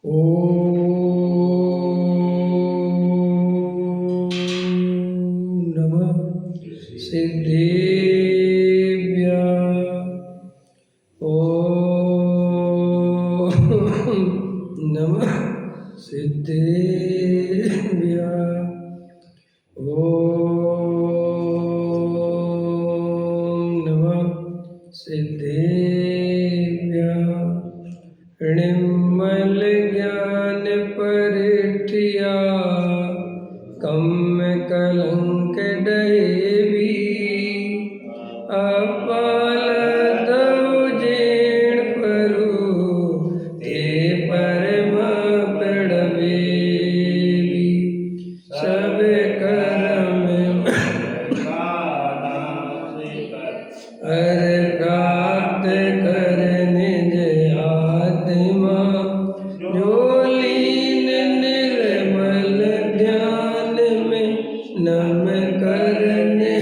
ॐ नमः सिद्धेभ्यः। ॐ नमः सिद्धेभ्यः। ॐ नमः सिद्धेभ्यः। निर्मल ज्ञान परिठिया कम कलंक डहेवी अपाल दौजेण परु ते परम प्रणवेवी सब कर्म अर प्राप्त कर निज आत्मा जो लीन निर्मल ध्यान में नम करने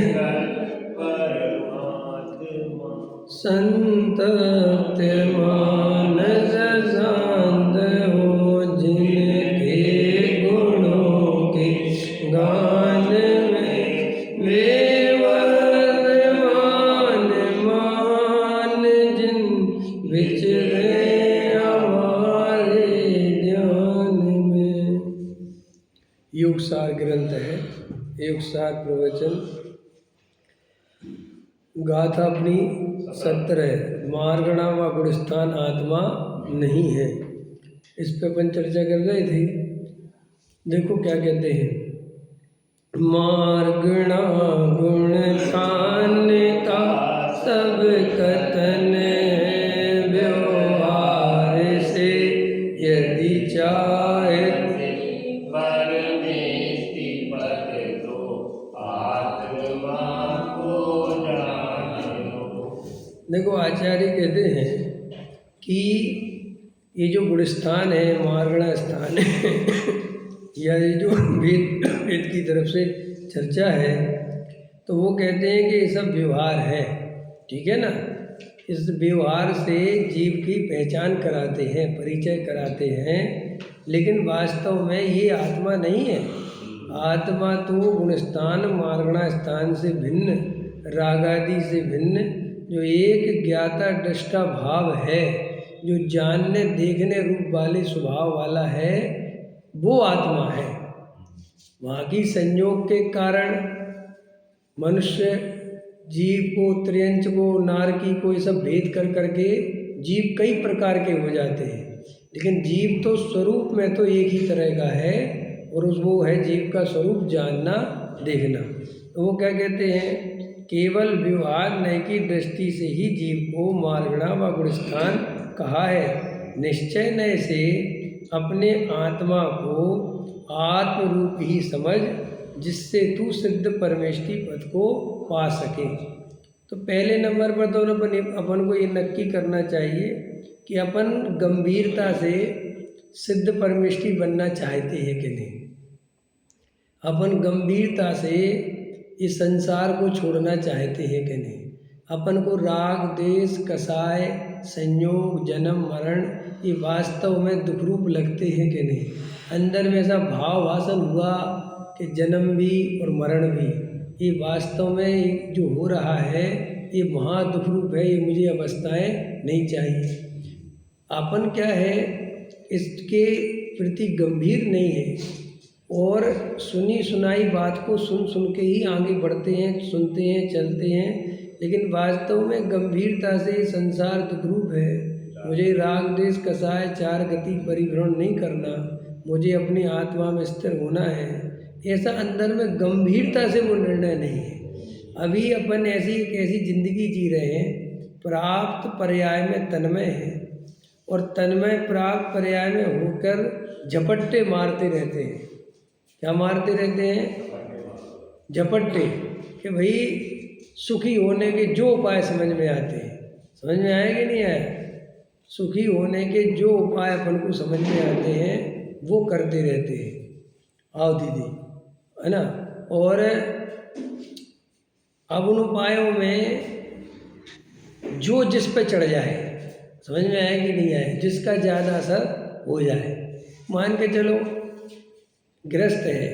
संतप्त मानस शांत हो जिनके गुणों के गान में वे वर्तमान मान जिन विचरे हमारे ध्यान में। योगसार ग्रंथ है, योगसार प्रवचन गाथा अपनी 17 मार्गणा व गुणस्थान आत्मा नहीं है। इस पे अपन चर्चा कर रहे थे। देखो क्या कहते हैं, मार्गणा गुणस्थान का सब कथन व्यवहार से यदि चाहे देखो आचार्य कहते हैं कि ये जो गुणस्थान है, मार्गणा स्थान है या ये जो वेद की तरफ से चर्चा है, तो वो कहते हैं कि ये सब व्यवहार है, ठीक है ना। इस व्यवहार से जीव की पहचान कराते हैं, परिचय कराते हैं, लेकिन वास्तव में ये आत्मा नहीं है। आत्मा तो गुणस्थान मार्गणा स्थान से भिन्न, रागादि से भिन्न, जो एक ज्ञाता दृष्टा भाव है, जो जानने देखने रूप वाले स्वभाव वाला है, वो आत्मा है। वहाँ की संयोग के कारण मनुष्य जीव को, त्रियंच को, नारकी को, ये सब भेद कर करके जीव कई प्रकार के हो जाते हैं, लेकिन जीव तो स्वरूप में तो एक ही तरह का है, और वो है जीव का स्वरूप जानना, देखना। तो वो क्या कहते हैं, केवल व्यवहार नय की दृष्टि से ही जीव को मार्गणा व गुणस्थान कहा है। निश्चय नय से अपने आत्मा को आत्म रूप ही समझ, जिससे तू सिद्ध परमेष्टि पद को पा सके। तो पहले नंबर पर तो अपन को ये नक्की करना चाहिए कि अपन गंभीरता से सिद्ध परमेष्टि बनना चाहते हैं कि नहीं। अपन गंभीरता से इस संसार को छोड़ना चाहते हैं कि नहीं। अपन को राग देश कसाय संयोग जन्म मरण ये वास्तव में दुख रूप लगते हैं कि नहीं। अंदर में ऐसा भाव भाषण हुआ कि जन्म भी और मरण भी, ये वास्तव में जो हो रहा है ये महा दुख रूप है, ये मुझे अवस्थाएं नहीं चाहिए। अपन क्या है, इसके प्रति गंभीर नहीं है, और सुनी सुनाई बात को सुन सुन के ही आगे बढ़ते हैं, सुनते हैं, चलते हैं, लेकिन वास्तव में गंभीरता से संसार दुख रूप है। मुझे राग देश कसाय चार गति परिभ्रमण नहीं करना, मुझे अपनी आत्मा में स्थिर होना है, ऐसा अंदर में गंभीरता से वो निर्णय नहीं है। अभी अपन ऐसी एक ऐसी जिंदगी जी रहे हैं, प्राप्त पर्याय में तन्मय है, और तन्मय प्राप्त पर्याय में होकर झपट्टे मारते रहते हैं। क्या मारते रहते हैं? झपट्टे। कि भाई सुखी होने के जो उपाय समझ में आते हैं, समझ में आए कि नहीं आए? सुखी होने के जो उपाय अपन को समझ में आते हैं वो करते रहते हैं। आओ दीदी, है ना। और अब उन उपायों में जो जिस पे चढ़ जाए, समझ में आए कि नहीं आए, जिसका ज़्यादा असर हो जाए, मान के चलो गृहस्थ है,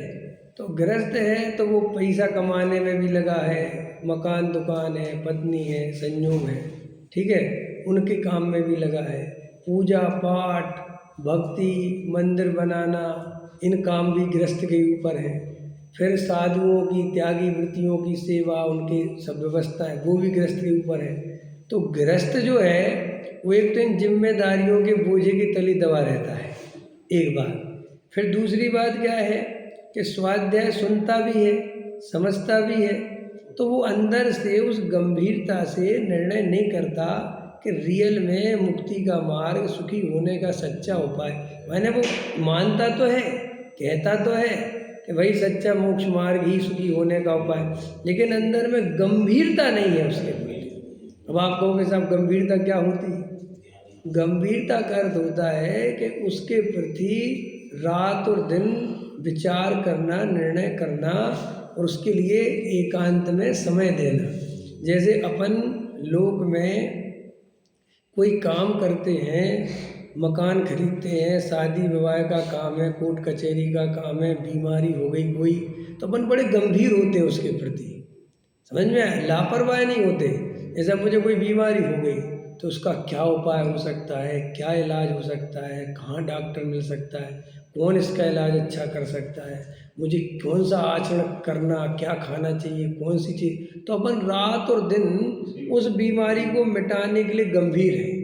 तो गृहस्थ है तो वो पैसा कमाने में भी लगा है, मकान दुकान है, पत्नी है, संयोग है, ठीक है, उनके काम में भी लगा है, पूजा पाठ भक्ति मंदिर बनाना इन काम भी गृहस्थ के ऊपर है। फिर साधुओं की त्यागी वृत्तियों की सेवा उनकी सब व्यवस्था है वो भी गृहस्थ के ऊपर है। तो गृहस्थ जो है वो एक तो इन जिम्मेदारियों के बोझे के तले दबा रहता है, एक बात। फिर दूसरी बात क्या है कि स्वाध्याय सुनता भी है समझता भी है, तो वो अंदर से उस गंभीरता से निर्णय नहीं करता कि रियल में मुक्ति का मार्ग सुखी होने का सच्चा उपाय। मैंने वो मानता तो है कहता तो है कि भाई सच्चा मोक्ष मार्ग ही सुखी होने का उपाय, लेकिन अंदर में गंभीरता नहीं है उसके प्रति। अब आप कहोगे साहब गंभीरता क्या होती है? गंभीरता का अर्थ होता है कि उसके प्रति रात और दिन विचार करना, निर्णय करना और उसके लिए एकांत में समय देना। जैसे अपन लोक में कोई काम करते हैं, मकान खरीदते हैं, शादी विवाह का काम है, कोर्ट कचहरी का काम है, बीमारी हो गई कोई, तो अपन बड़े गंभीर होते हैं उसके प्रति, समझ में आया, लापरवाह नहीं होते। जैसे मुझे कोई बीमारी हो गई तो उसका क्या उपाय हो सकता है, क्या इलाज हो सकता है, कहाँ डॉक्टर मिल सकता है, कौन इसका इलाज अच्छा कर सकता है, मुझे कौन सा आचरण करना, क्या खाना चाहिए, कौन सी चीज़, तो अपन रात और दिन उस बीमारी को मिटाने के लिए गंभीर है।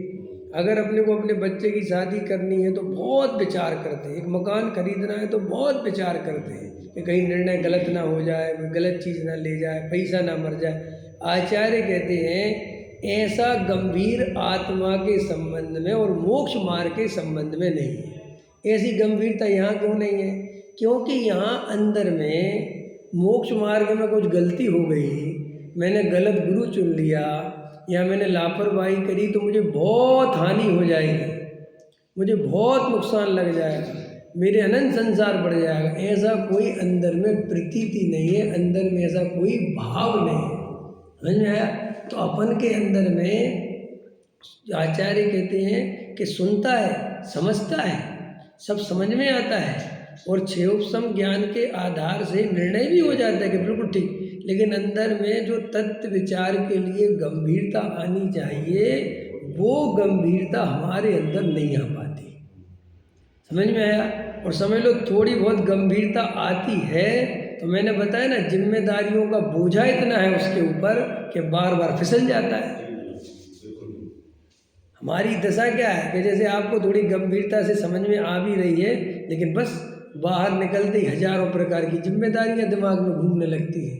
अगर अपने को अपने बच्चे की शादी करनी है तो बहुत विचार करते हैं, एक मकान खरीदना है तो बहुत विचार करते हैं कि कहीं निर्णय गलत ना हो जाए, कोई गलत चीज़ ना ले जाए, पैसा ना मर जाए। आचार्य कहते हैं ऐसा गंभीर आत्मा के संबंध में और मोक्ष मार्ग के संबंध में नहीं है। ऐसी गंभीरता यहाँ क्यों नहीं है? क्योंकि यहाँ अंदर में मोक्ष मार्ग में कुछ गलती हो गई, मैंने गलत गुरु चुन लिया या मैंने लापरवाही करी तो मुझे बहुत हानि हो जाएगी, मुझे बहुत नुकसान लग जाएगा, मेरे अनंत संसार बढ़ जाएगा। ऐसा कोई अंदर में प्रतीति नहीं है, अंदर में ऐसा कोई भाव नहीं है, समझ में आया? तो अपन के अंदर में आचार्य कहते हैं कि सुनता है समझता है, सब समझ में आता है और क्षयोपम ज्ञान के आधार से निर्णय भी हो जाता है कि बिल्कुल ठीक, लेकिन अंदर में जो तत्व विचार के लिए गंभीरता आनी चाहिए वो गंभीरता हमारे अंदर नहीं आ पाती, समझ में आया? और समझ लो थोड़ी बहुत गंभीरता आती है तो मैंने बताया ना, जिम्मेदारियों का बोझा इतना है उसके ऊपर कि बार बार फिसल जाता है। हमारी दशा क्या है कि जैसे आपको थोड़ी गंभीरता से समझ में आ भी रही है, लेकिन बस बाहर निकलते ही हजारों प्रकार की जिम्मेदारियां दिमाग में घूमने लगती हैं,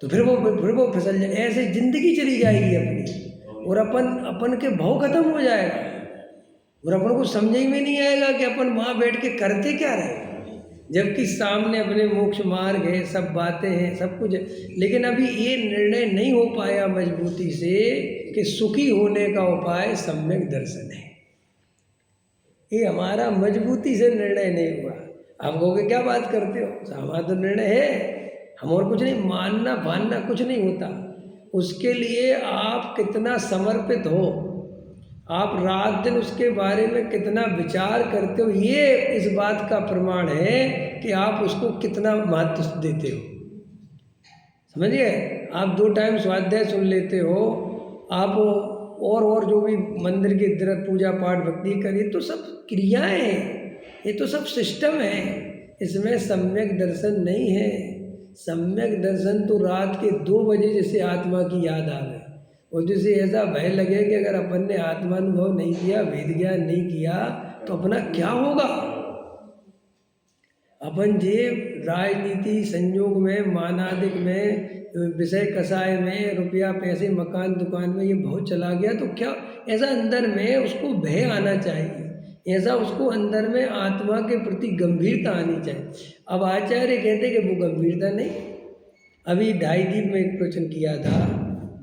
तो फिर वो फिसल जाए, ऐसे जिंदगी चली जाएगी अपनी और अपन के भाव खत्म हो जाएगा और अपन को समझ में नहीं आएगा कि अपन वहाँ बैठ के करते क्या रहे, जबकि सामने अपने मोक्ष मार्ग है, सब बातें हैं, सब कुछ है, लेकिन अभी ये निर्णय नहीं हो पाया मजबूती से कि सुखी होने का उपाय सम्यक दर्शन है। ये हमारा मजबूती से निर्णय नहीं हुआ। आप कहोगे क्या बात करते हो, हमारा तो निर्णय है, हम और कुछ नहीं, मानना मानना कुछ नहीं होता। उसके लिए आप कितना समर्पित हो, आप रात दिन उसके बारे में कितना विचार करते हो, ये इस बात का प्रमाण है कि आप उसको कितना महत्व देते हो, समझिए? आप 2 टाइम स्वाध्याय सुन लेते हो, आप और जो भी मंदिर की तरह पूजा पाठ भक्ति करिए, तो सब क्रियाएं हैं, ये तो सब सिस्टम है, इसमें सम्यक दर्शन नहीं है। सम्यक दर्शन तो रात के 2 बजे जैसे आत्मा की याद आ गई और जैसे ऐसा भय लगे कि अगर अपन ने आत्मानुभव नहीं किया, वेद ज्ञान नहीं किया तो अपना क्या होगा। अपन जे राजनीति संयोग में, मानादिक में, विषय कसाय में, रुपया पैसे मकान दुकान में ये बहुत चला गया, तो क्या ऐसा अंदर में उसको भय आना चाहिए, ऐसा उसको अंदर में आत्मा के प्रति गंभीरता आनी चाहिए। अब आचार्य कहते कि वो गंभीरता नहीं। अभी 2.5 दिन में एक प्रवचन किया था,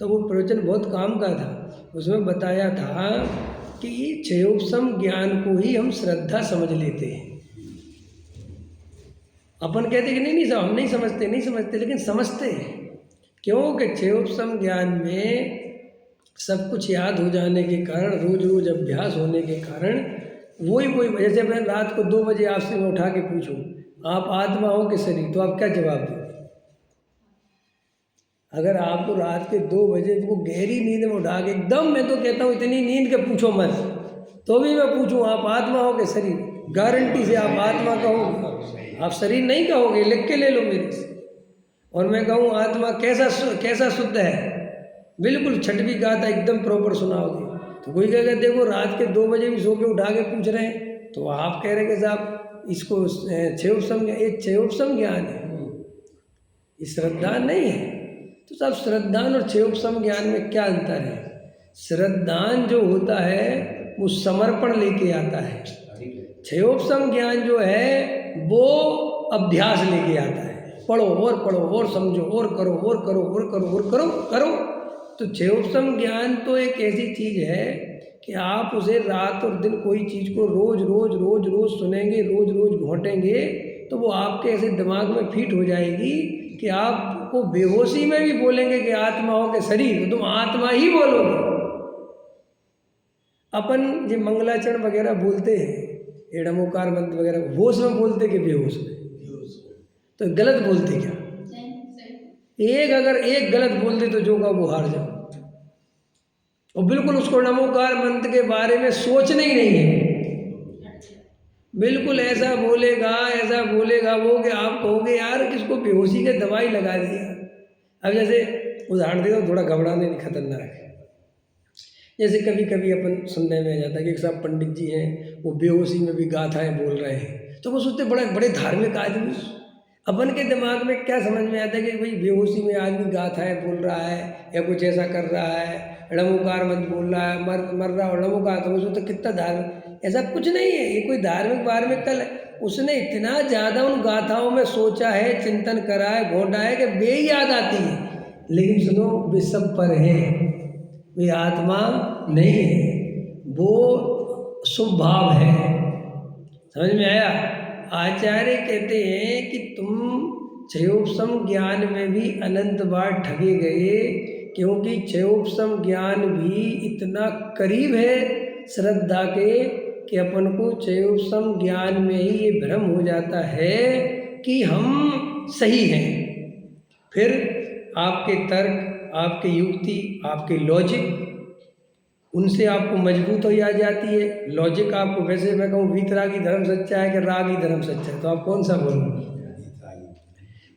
तो वो प्रवचन बहुत काम का था। उसमें बताया था कि ये क्षयोपम ज्ञान को ही हम श्रद्धा समझ लेते हैं। अपन कहते कि नहीं हम नहीं समझते, लेकिन समझते हैं। क्योंकि क्षयोपम ज्ञान में सब कुछ याद हो जाने के कारण, रोज रोज अभ्यास होने के कारण वही जैसे मैं रात को 2 बजे आपसे मैं उठा के पूछूं आप आत्मा हो कि शरीर, तो आप क्या जवाब दोगे? अगर आपको रात के 2 बजे को गहरी नींद में उठा के एकदम, मैं तो कहता हूँ इतनी नींद के पूछो मत, तो भी मैं पूछूं आप आत्मा हो कि शरीर, गारंटी से आप आत्मा कहोगे, आप शरीर नहीं कहोगे, लिख के ले लो मेरे से। और मैं कहूँ आत्मा कैसा शुद्ध है, बिल्कुल छठवीं गाथा एकदम प्रॉपर सुनाओगे। तो कोई कहेगा देखो रात के 2 बजे भी सो के उठा के पूछ रहे हैं, तो आप कह रहे हैं कि साहब इसको क्षयोपशम ज्ञान है, ये श्रद्धा नहीं है। तो साहब श्रद्धान और क्षयोपशम ज्ञान में क्या अंतर है? श्रद्धान जो होता है वो समर्पण लेके आता है, क्षयोपशम ज्ञान जो है वो अभ्यास लेके आता है, पढ़ो और समझो और करो और करो और करो और करो करो। तो क्षयोपशम ज्ञान तो एक ऐसी चीज़ है कि आप उसे रात और दिन कोई चीज़ को रोज रोज सुनेंगे, रोज घोटेंगे, तो वो आपके ऐसे दिमाग में फिट हो जाएगी कि आपको बेहोशी में भी बोलेंगे कि आत्मा हो के शरीर, तो तुम आत्मा ही बोलोगे। अपन जो मंगलाचरण वगैरह बोलते हैं, एड़मोकार मंत्र वगैरह, होश में बोलते कि बेहोश में? तो गलत बोलते क्या? अगर एक गलत बोल दे तो जो का वो हार जाओ, और बिल्कुल उसको नमोकार मंत्र के बारे में सोचना ही नहीं है, बिल्कुल ऐसा बोलेगा वो कि आप कहोगे यार किसको बेहोशी के दवाई लगा दिया। अब जैसे उदाहरण दे दो, थोड़ा घबराने की खतरनाक है। जैसे कभी कभी अपन सुनने में आ जाता है कि साहब पंडित जी हैं वो बेहोशी में भी गाथाएं बोल रहे हैं, तो वो सोचते बड़े धार्मिक आदमी। अपन के दिमाग में क्या समझ में आता है कि भाई बेहोशी में आदमी गाथाएं बोल रहा है या कुछ ऐसा कर रहा है, णमोकार मंत्र बोल रहा है, मर रहा हो णमोकार, तो उसमें तो कितना धार्मिक, ऐसा कुछ नहीं है, ये कोई धार्मिक कल उसने इतना ज़्यादा उन गाथाओं में सोचा है, चिंतन करा है, घोटा है कि बे याद आती है। लेकिन सुनो, वे सब पर है, वे आत्मा नहीं है, वो शुभ भाव है। समझ में आया? आचार्य कहते हैं कि तुम क्षयोपशम ज्ञान में भी अनंत बार ठगे गए, क्योंकि क्षयोपशम ज्ञान भी इतना करीब है श्रद्धा के कि अपन को क्षयोपशम ज्ञान में ही ये भ्रम हो जाता है कि हम सही हैं। फिर आपके तर्क, आपकी युक्ति, आपके लॉजिक, उनसे आपको मजबूत हो आ जाती है। लॉजिक आपको, वैसे मैं कहूँ वीतरागी धर्म सच्चा है कि रागी धर्म सच्चा है, तो आप कौन सा बोलोगे?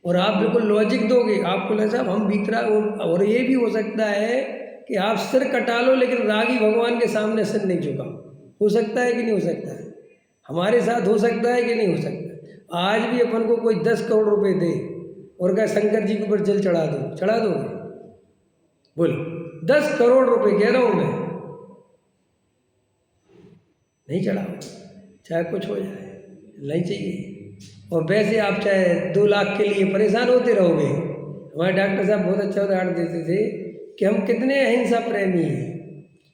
और आप बिल्कुल लॉजिक दोगे, आपको लगे साहब हम वीतराग, और ये भी हो सकता है कि आप सिर कटा लो लेकिन रागी भगवान के सामने सिर नहीं झुकाओ। हो सकता है कि नहीं हो सकता है? हमारे साथ हो सकता है कि नहीं हो सकता? आज भी अपन को कोई 10 करोड़ रुपए दे और कहे शंकर जी के ऊपर जल चढ़ा दोगे? बोलो, 10 करोड़ रुपए कह रहा हूँ मैं, नहीं चढ़ाओ, चाहे कुछ हो जाए, नहीं चाहिए। और वैसे आप चाहे 2 लाख के लिए परेशान होते रहोगे। हमारे डॉक्टर साहब बहुत अच्छा उदाहरण देते थे कि हम कितने अहिंसा प्रेमी हैं,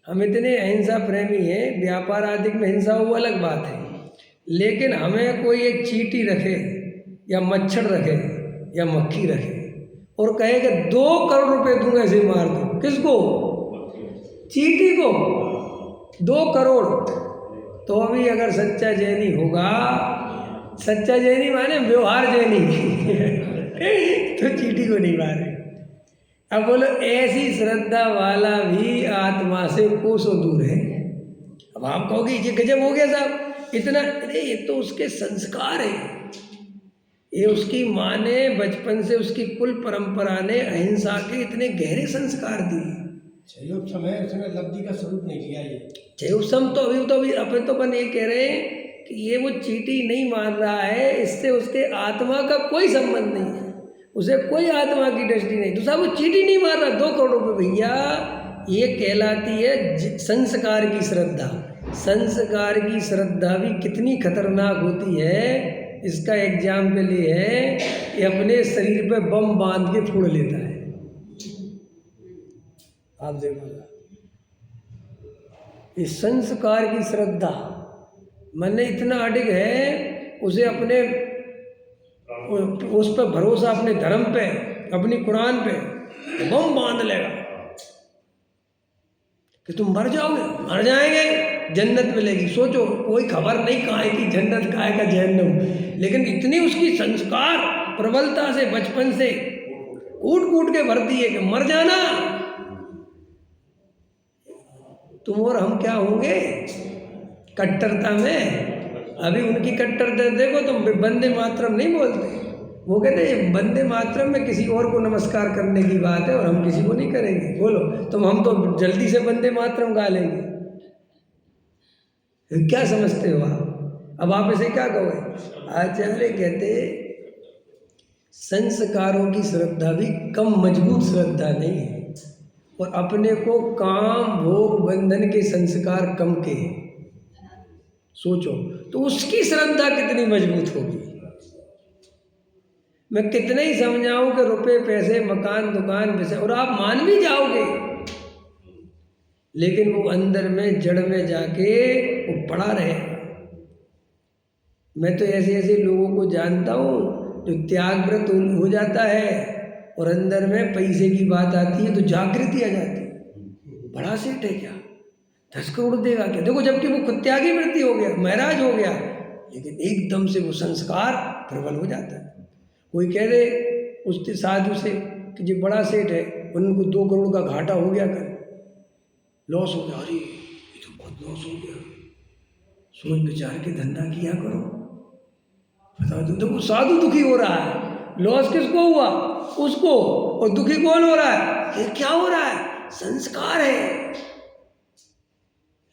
हम इतने अहिंसा प्रेमी हैं, व्यापार आदि में हिंसा वो अलग बात है, लेकिन हमें कोई एक चींटी रखे या मच्छर रखे या मक्खी रखे और कहे कि 2 करोड़ रुपए दूंगा इसे मार दो, किसको? चींटी को 2 करोड़। तो अभी अगर सच्चा जैनी होगा, सच्चा जैनी माने व्यवहार जैनी तो चींटी को नहीं मारे। अब बोलो, ऐसी श्रद्धा वाला भी आत्मा से कोसों दूर है। अब आप कहोगे ये गजब हो गया साहब इतना, अरे ये तो उसके संस्कार है, ये उसकी माँ ने बचपन से, उसकी कुल परंपरा ने अहिंसा के इतने गहरे संस्कार दिए। क्षयोपशम है, उसने लब्धि का स्वरूप नहीं किया। ये क्षयोपशम तो अभी अपन ये कह रहे हैं कि ये वो चींटी नहीं मार रहा है, इससे उसके आत्मा का कोई संबंध नहीं है, उसे कोई आत्मा की दृष्टि नहीं, तो साहब वो चींटी नहीं मार रहा। 2 करोड़ रुपये भैया, ये कहलाती है संस्कार की श्रद्धा। संस्कार की श्रद्धा भी कितनी खतरनाक होती है, इसका एग्जाम्पल ये है कि अपने शरीर पे बम बांध के फोड़ लेता है। आप देखो, इस संस्कार की श्रद्धा मन में इतना अडिग है, उसे अपने उस पर भरोसा, अपने धर्म पे, अपनी कुरान पे बम बांध लेगा कि तुम मर जाओगे, मर जाएंगे, जन्नत मिलेगी। सोचो, कोई खबर नहीं कहाँ की जन्नत कहाँ का जहन्नम, लेकिन इतनी उसकी संस्कार प्रबलता से बचपन से कूट कूट के भरती है कि मर जाना तुम और हम क्या होंगे कट्टरता में। अभी उनकी कट्टरता देखो, तुम वंदे मातरम नहीं बोलते, वो कहते हैं वंदे मातरम में किसी और को नमस्कार करने की बात है और हम किसी को नहीं करेंगे। बोलो तुम, हम तो जल्दी से वंदे मातरम गा लेंगे। क्या समझते हो आप? अब आप इसे क्या कहोगे? आचार्य कहते संस्कारों की श्रद्धा भी कम मजबूत श्रद्धा नहीं है, और अपने को काम भोग बंधन के संस्कार कम के हैं। सोचो तो उसकी श्रद्धा कितनी मजबूत होगी। मैं कितने ही समझाऊं कि रुपए पैसे मकान दुकान विषय, और आप मान भी जाओगे, लेकिन वो अंदर में जड़ में जाके वो पड़ा रहे। मैं तो ऐसे ऐसे लोगों को जानता हूँ जो त्याग व्रत हो जाता है और अंदर में पैसे की बात आती है तो जागृति आ जाती है। बड़ा सेठ है क्या, 10 करोड़ देगा क्या? देखो, जबकि वो खुद त्यागी वृत्ति हो गया, महाराज हो गया, लेकिन एकदम से वो संस्कार प्रबल हो जाता है। कोई कह दे उस साधु से कि जो बड़ा सेठ है उनको 2 करोड़ का घाटा हो गया, कर लॉस हो गया। अरे ये तो बहुत लॉस हो गया, सोच विचार के धंधा किया करो। बताओ तो, देखो साधु दुखी हो रहा है, लॉस किसको हुआ? उसको, और दुखी कौन हो रहा है? ये क्या हो रहा है? संस्कार है,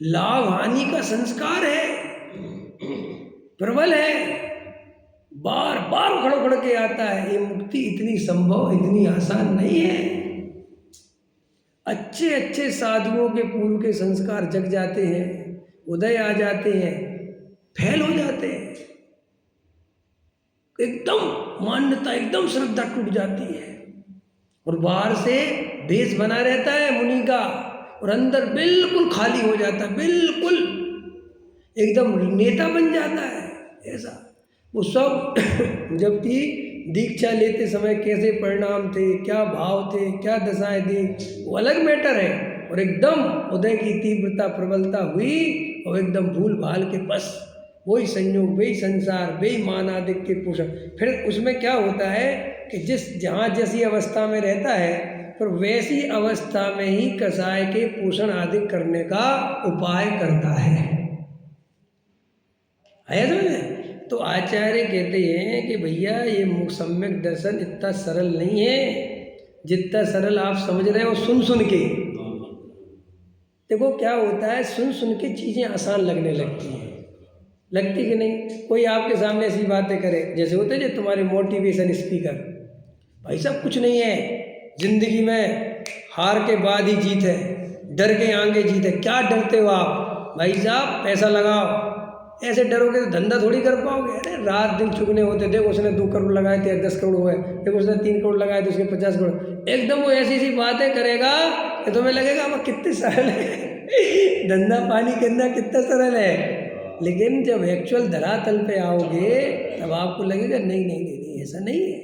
लाभ हानि का संस्कार है, प्रबल है, बार बार उखड़ के आता है। ये मुक्ति इतनी संभव, इतनी आसान नहीं है। अच्छे अच्छे साधुओं के पूर्व के संस्कार जग जाते हैं, उदय आ जाते हैं, फैल हो जाते हैं, एकदम मान्यता, एकदम श्रद्धा टूट जाती है, और बाहर से भेष बना रहता है मुनि का और अंदर बिल्कुल खाली हो जाता है, बिल्कुल एकदम नेता बन जाता है ऐसा। वो सब जबकि दीक्षा लेते समय कैसे परिणाम थे, क्या भाव थे, क्या दशाएं थी, वो अलग मैटर है। और एकदम उदय की तीव्रता प्रबलता हुई और एकदम भूल भाल के बस वही संयोग, वही संसार, वही मान आदि के पोषण। फिर उसमें क्या होता है कि जहाँ जैसी अवस्था में रहता है, फिर वैसी अवस्था में ही कसाय के पोषण आदि करने का उपाय करता है। तो आचार्य कहते हैं कि भैया ये सम्यक दर्शन इतना सरल नहीं है जितना सरल आप समझ रहे हो सुन सुन के। देखो क्या होता है, सुन सुन के चीज़ें आसान लगने लगती हैं, लगती कि नहीं? कोई आपके सामने ऐसी बातें करे, जैसे होते हैं जो तुम्हारे मोटिवेशन स्पीकर, भाई साहब कुछ नहीं है जिंदगी में, हार के बाद ही जीत है, डर के आगे जीत है। क्या डरते हो आप भाई साहब? पैसा लगाओ, ऐसे डरोगे तो धंधा थोड़ी कर पाओगे। अरे रात दिन चुगने होते, देखो उसने 2 करोड़ लगाए थे 10 करोड़ हुए, देखो उसने 3 करोड़ लगाए थे उसके 50 करोड़। एकदम वो ऐसी ऐसी बातें करेगा कि तुम्हें लगेगा अब कितने सरल है धंधा पानी करना कितना सरल है। लेकिन जब एक्चुअल धरातल पे आओगे तब आपको लगेगा नहीं नहीं नहीं नहीं, ऐसा नहीं है,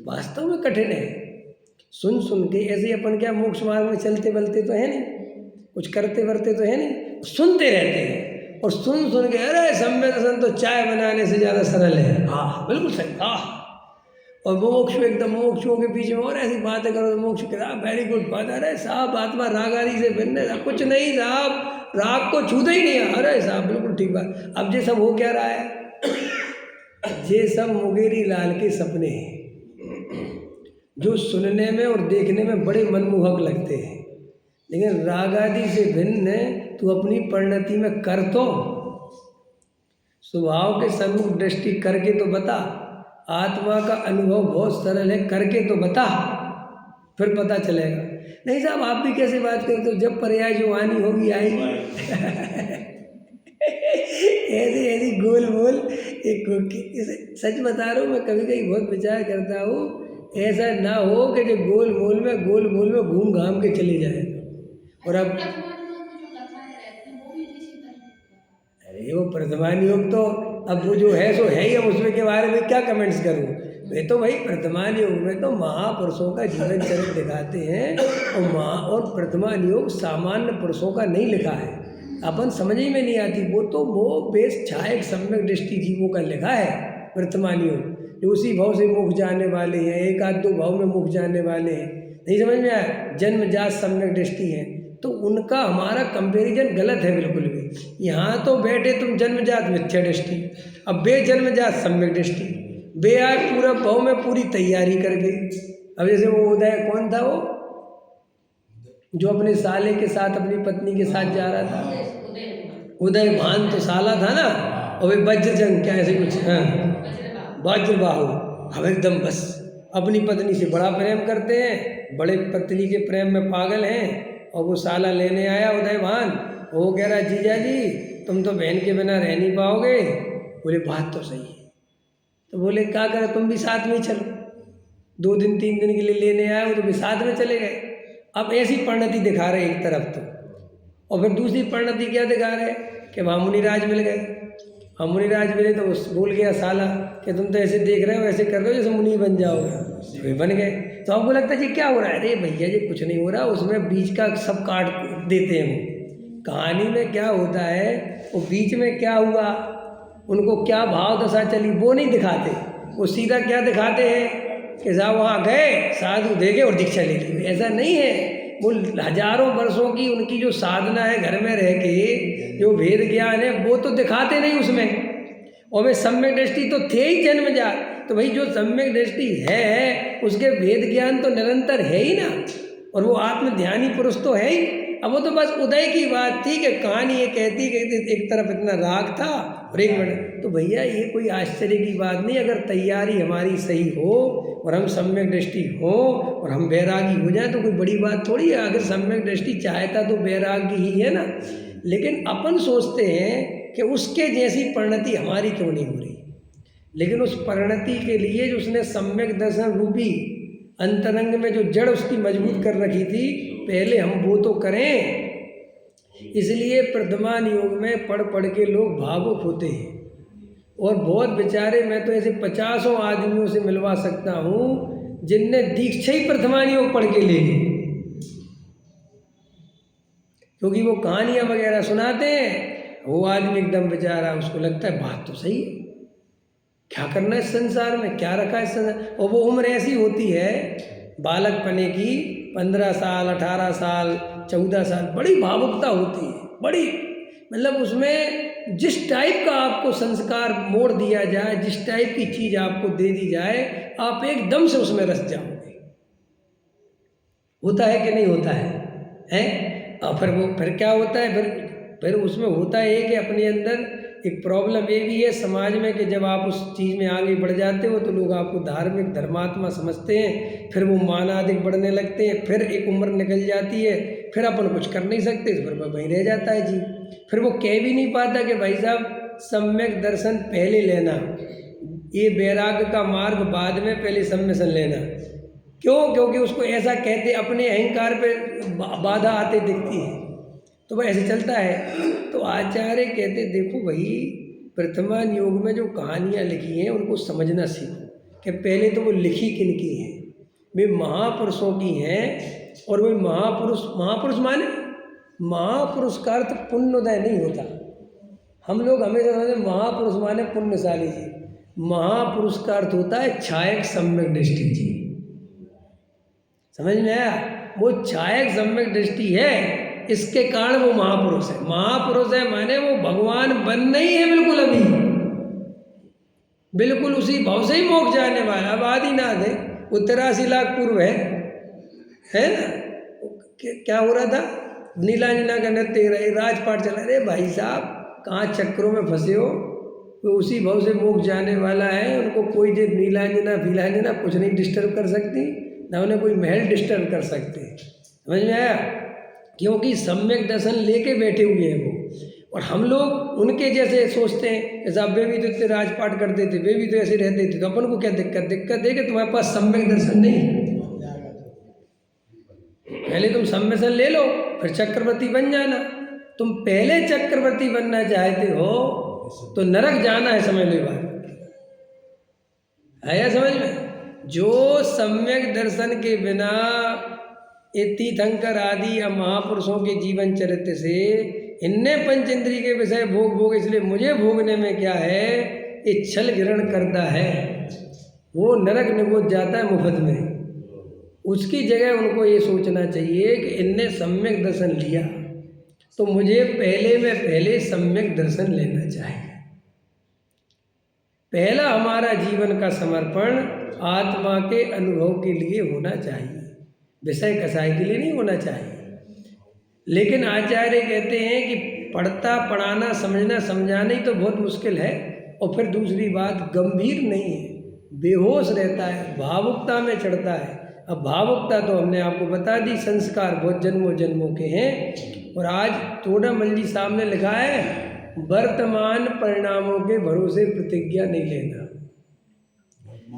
वास्तव में कठिन है। सुन सुन के ऐसे अपन क्या मोक्ष मार्ग में चलते बलते तो है नहीं, कुछ करते वर्ते तो है नहीं, सुनते रहते हैं और सुन सुन के अरे सम्यक दर्शन तो चाय बनाने से ज़्यादा सरल है। हाँ बिल्कुल सही। हाँ, और मोक्ष एकदम मोक्षों के पीछे में और ऐसी बातें करो तो मोक्ष करा, वेरी गुड बात। अरे साहब आत्मा राग आदि से भिन्न है, कुछ नहीं साहब, राग को छूते ही नहीं है। अरे साहब बिल्कुल ठीक बात। अब ये सब हो क्या रहा है? ये सब मुंगेरी लाल के सपने हैं जो सुनने में और देखने में बड़े मनमोहक लगते हैं, लेकिन राग आदि से भिन्न है। तू अपनी परिणति में कर तो, स्वभाव के सम्मुख दृष्टि करके तो बता। आत्मा का अनुभव बहुत सरल है, करके तो बता, फिर पता चलेगा। नहीं साहब आप भी कैसे बात करते हो, जब पर्याय जो आनी होगी आएगी ऐसे ऐसी गोल गोल एक सच बता रहा हूँ मैं, कभी कभी बहुत विचार करता हूँ, ऐसा ना हो कि जो गोल मोल में घूम घाम के चले जाए। और अब अरे वो प्रथमान योग तो अब वो जो है सो है ही, अब उसमें के बारे में क्या कमेंट्स करूँ मैं। तो भाई प्रथमान योग में तो महापुरुषों का जीवन चरित्र दिखाते हैं, और प्रथमान योग सामान्य पुरुषों का नहीं लिखा है, अपन समझ ही में नहीं आती। वो बेस छायक सम्यक दृष्टि जीवों का लिखा है वर्तमान योग, जो उसी भाव से मुख जाने वाले हैं, एक आध दो भाव में मुख जाने वाले हैं। नहीं समझ में आया? जन्मजात सम्यक दृष्टि है, तो उनका हमारा कंपैरिजन गलत है बिल्कुल भी। यहाँ तो बैठे तुम जन्मजात मिथ्या दृष्टि, अब बेजन्मजात सम्यक दृष्टि, बे आए पूरा भाव में पूरी तैयारी कर गई। अब जैसे वो उदय कौन था, वो जो अपने साले के साथ अपनी पत्नी के साथ जा रहा था, उदय भान तो साला था ना, और वे वज्रजंग क्या ऐसे कुछ, हाँ वज्रबाहु। अब एकदम बस अपनी पत्नी से बड़ा प्रेम करते हैं, बड़े पत्नी के प्रेम में पागल हैं, और वो साला लेने आया उदय भान, वो कह रहा जीजा जी तुम तो बहन के बिना रह नहीं पाओगे। बोले बात तो सही है। तो बोले क्या करें, तुम भी साथ में ही चलो। 2 दिन 3 दिन के लिए लेने आए, वो तो भी साथ में चले गए। अब ऐसी परिणति दिखा रहे एक तरफ तो, और फिर दूसरी परिणति क्या दिखा रहे कि वहाँ मुनिराज मिल गए। हम मुनिराज मिले तो उस बोल गया साला कि तुम तो ऐसे देख रहे हो, ऐसे कर रहे हो जैसे मुनि बन जाओगे। वे बन गए। तो आपको लगता है जी क्या हो रहा है? अरे भैया जी कुछ नहीं हो रहा, उसमें बीच का सब काट देते हैं। वो कहानी में क्या होता है, वो बीच में क्या हुआ, उनको क्या भाव दशा चली, वो नहीं दिखाते। वो सीधा क्या दिखाते हैं कि साहब वहाँ गए, साधु देखे और दीक्षा ले ली। ऐसा नहीं है। वो हजारों वर्षों की उनकी जो साधना है, घर में रह के जो वेद ज्ञान है, वो तो दिखाते नहीं उसमें। और वे सम्यक दृष्टि तो थे ही जन्मजात। तो भाई जो सम्यक दृष्टि है उसके वेद ज्ञान तो निरंतर है ही ना, और वो आत्मध्यानी पुरुष तो है ही। अब वो तो बस उदय की बात थी कि कहानी ये कहती कि एक तरफ इतना राग था और एक मिनट। तो भैया ये कोई आश्चर्य की बात नहीं, अगर तैयारी हमारी सही हो और हम सम्यक दृष्टि हो और हम वैरागी हो जाए तो कोई बड़ी बात थोड़ी है। अगर सम्यक दृष्टि चाहता तो वैरागी ही है ना। लेकिन अपन सोचते हैं कि उसके जैसी परिणति हमारी क्यों नहीं हो रही। लेकिन उस परिणति के लिए जो उसने सम्यक दर्शन रूपी अंतरंग में जो जड़ उसकी मजबूत कर रखी थी, पहले हम वो तो करें। इसलिए प्रथमान योग में पढ़ पढ़ के लोग भावुक होते हैं। और बहुत बेचारे, मैं तो ऐसे 50 आदमियों से मिलवा सकता हूँ जिनने दीक्षा ही प्रथमान योग पढ़ के ले ली, क्योंकि वो कहानियाँ वगैरह सुनाते हैं। वो आदमी एकदम बेचारा, उसको लगता है बात तो सही है, क्या करना है इस संसार में, क्या रखा है इस संसार। और वो उम्र ऐसी होती है बालक पने की, 15 साल 18 साल 14 साल, बड़ी भावुकता होती है, बड़ी, मतलब उसमें जिस टाइप का आपको संस्कार मोड़ दिया जाए, जिस टाइप की चीज़ आपको दे दी जाए, आप एकदम से उसमें रस जाओगे। होता है कि नहीं होता है? और फिर क्या होता है, फिर उसमें होता है कि अपने अंदर एक प्रॉब्लम ये भी है समाज में कि जब आप उस चीज़ में आगे बढ़ जाते हो तो लोग आपको धार्मिक धर्मात्मा समझते हैं, फिर वो मानाधिक बढ़ने लगते हैं। फिर एक उम्र निकल जाती है, फिर अपन कुछ कर नहीं सकते, फिर वहीं रह जाता है जी। फिर वो कह भी नहीं पाता कि भाई साहब सम्यक दर्शन पहले लेना, ये वैराग्य का मार्ग बाद में, पहले सम्यसन लेना। क्यों? क्योंकि उसको ऐसा कहते, अपने अहंकार पे बाधा आते दिखती है, तो वह ऐसे चलता है। तो आचार्य कहते देखो भाई, प्रथमान योग में जो कहानियाँ लिखी हैं उनको समझना सीखो कि पहले तो वो लिखी किन की हैं। वे महापुरुषों की हैं, और वे महापुरुष माने, महापुरुष का अर्थ पुण्योदय नहीं होता। हम लोग हमेशा समझते महापुरुष माने पुण्यशाली जी। महापुरुष का अर्थ होता है छायक सम्यक दृष्टि जी। समझ में आया? वो छायक सम्यक दृष्टि है, इसके कारण वो महापुरुष है। महापुरुष है माने वो भगवान बन नहीं है बिल्कुल, अभी बिल्कुल उसी भाव से ही मोक्ष जाने वाला। अब आदिनाथ है, वो 83 लाख पूर्व है ना। क्या हो रहा था, नीलांजना का नृत्य देख रहे, राजपाट चला। अरे भाई साहब कहाँ चक्रों में फंसे हो, तो उसी भाव से मोक्ष जाने वाला है। उनको कोई जो नीलांजना फीलांजना कुछ नहीं डिस्टर्ब कर सकती, ना उन्हें कोई महल डिस्टर्ब कर सकते। समझ में आया? क्योंकि सम्यक दर्शन लेके बैठे हुए हैं वो। और हम लोग उनके जैसे सोचते हैं, जैसा वे भी तो इतने राजपाट करते थे, वे भी तो ऐसे रहते थे, तो अपन को क्या दिक्कत है कि तुम्हारे पास सम्यक दर्शन नहीं है। पहले तुम सम्यसन ले लो, फिर चक्रवर्ती बन जाना। तुम पहले चक्रवर्ती बनना चाहते हो तो नरक जाना है, समझ लो बात आया समझ में। जो सम्यक दर्शन के बिना ये तीर्थंकर आदि या महापुरुषों के जीवन चरित्र से इनने पंच इंद्रिय के विषय भोग इसलिए मुझे भोगने में क्या है, ये छल ग्रहण करता है, वो नरक निगोच जाता है मुफ्त में। उसकी जगह उनको ये सोचना चाहिए कि इनने सम्यक दर्शन लिया तो मुझे पहले सम्यक दर्शन लेना चाहिए। पहला हमारा जीवन का समर्पण आत्मा के अनुभव के लिए होना चाहिए, विषय कसाई के लिए नहीं होना चाहिए। लेकिन आचार्य कहते हैं कि पढ़ता पढ़ाना समझना समझाना ही तो बहुत मुश्किल है, और फिर दूसरी बात गंभीर नहीं है, बेहोश रहता है, भावुकता में चढ़ता है। अब भावुकता तो हमने आपको बता दी, संस्कार बहुत जन्मों जन्मों के हैं। और आज तोडामल जी साहब ने लिखा है, वर्तमान परिणामों के भरोसे प्रतिज्ञा नहीं लेना,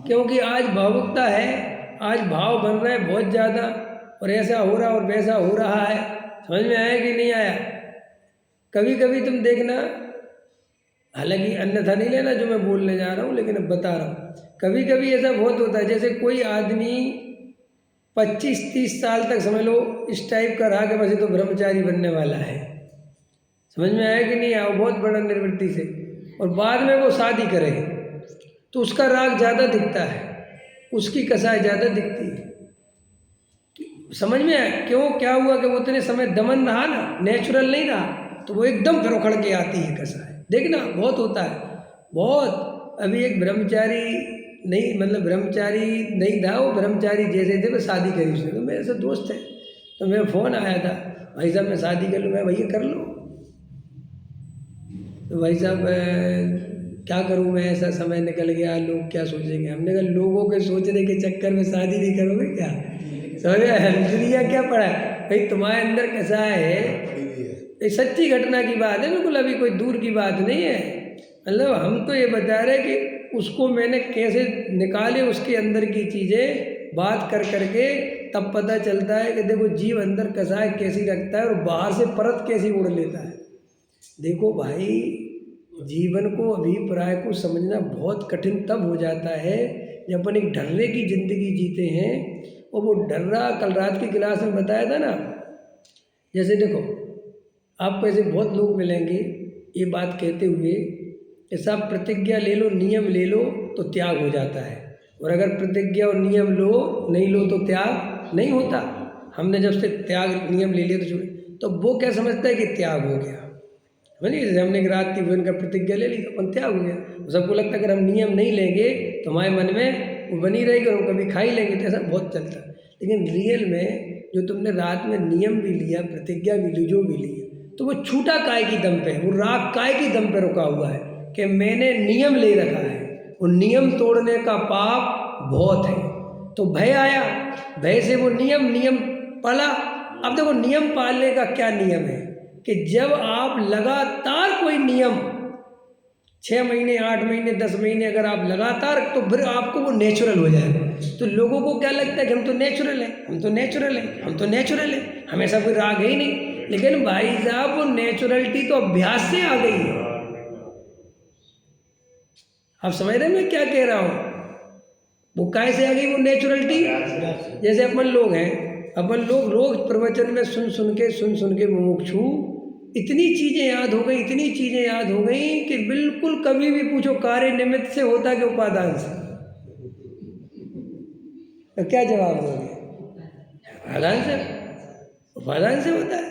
क्योंकि आज भावुकता है, आज भाव बन रहे हैं बहुत ज़्यादा, और ऐसा हो रहा और वैसा हो रहा है। समझ में आया कि नहीं आया? कभी कभी तुम देखना, हालांकि अन्यथा नहीं लेना जो मैं बोलने जा रहा हूँ, लेकिन अब बता रहा हूँ, कभी कभी ऐसा बहुत होता है, जैसे कोई आदमी 25-30 साल तक समझ लो इस टाइप का रहा कि बस ये तो ब्रह्मचारी बनने वाला है। समझ में आया कि नहीं आया? बहुत बड़ा निर्वृत्ति से, और बाद में वो शादी करे तो उसका राग ज़्यादा दिखता है, उसकी कसाई ज़्यादा दिखती है। समझ में आया क्यों? क्या हुआ कि वो उतने समय दमन रहा ना, नेचुरल नहीं रहा, तो वो एकदम फिर उखड़ के आती है कसाई। देखना बहुत होता है, बहुत। अभी एक ब्रह्मचारी नहीं, मतलब ब्रह्मचारी नहीं था, वो ब्रह्मचारी जैसे थे, वो शादी करी उसने, तो मेरे से दोस्त है, तो मेरा फ़ोन आया था, भाई साहब मैं शादी कर लूँ। मैं भैया कर लो। तो भाई साहब क्या करूँ मैं, ऐसा समय निकल गया, लोग क्या सोचेंगे। हमने कहा लोगों के सोचने के चक्कर में शादी नहीं करोगे क्या? समझ, दुनिया क्या पड़ा है भाई, तुम्हारे अंदर कैसा है, ये सच्ची घटना की बात है, बिल्कुल अभी कोई दूर की बात नहीं है। मतलब हम तो ये बता रहे कि उसको मैंने कैसे निकाले उसके अंदर की चीज़ें, बात कर करके तब पता चलता है कि देखो जीव अंदर कसाई कैसी रखता है और बाहर से परत कैसी उड़ लेता है। देखो भाई, जीवन को, अभिप्राय को समझना बहुत कठिन तब हो जाता है जब अपन एक ढर्रे की ज़िंदगी जीते हैं। और वो ढर्रा कल रात की क्लास में बताया था ना, जैसे देखो आपको ऐसे बहुत लोग मिलेंगे ये बात कहते हुए कि साहब प्रतिज्ञा ले लो, नियम ले लो तो त्याग हो जाता है, और अगर प्रतिज्ञा और नियम नहीं लो तो त्याग नहीं होता। हमने जब से त्याग नियम ले लिया तो वो क्या समझता है कि त्याग हो गया। समझिए, जैसे हमने एक रात की भोजन का प्रतिज्ञा ले ली तो अपन त्याग हो गया। सबको लगता है अगर हम नियम नहीं लेंगे तो हमारे मन में वो बनी रहेगी और हम कभी खा ही लेंगे, तो ऐसा बहुत चलता है। लेकिन रियल में जो तुमने रात में नियम भी लिया, प्रतिज्ञा भी ली, जो भी लिया, तो वो छूटा काय की दम पे, वो राग काय की दम पे रुका हुआ है कि मैंने नियम ले रखा है, और नियम तोड़ने का पाप बहुत है। तो भय आया, भय से वो नियम पाला। अब देखो नियम पालने का क्या नियम है कि जब आप लगातार कोई नियम 6 महीने 8 महीने 10 महीने अगर आप लगातार, तो फिर आपको वो नेचुरल हो जाएगा। तो लोगों को क्या लगता है कि हम तो नेचुरल हैं, हम तो नेचुरल हैं, हम तो नेचुरल हैं, हमें ऐसा कोई राग है ही नहीं। लेकिन भाई साहब वो नेचुरलिटी तो अभ्यास से आ गई है। आप समझ रहे हैं मैं क्या कह रहा हूँ? वो काहे से आ गई वो नेचुरलिटी? जैसे अपन लोग हैं, अपन लोग रोज प्रवचन में सुन सुन के मुमुक्षु इतनी चीज़ें याद हो गई, इतनी चीज़ें याद हो गई कि बिल्कुल कभी भी पूछो कार्य निमित्त से होता कि उपादान से, तो क्या जवाब दोगे? उपादान से होता है।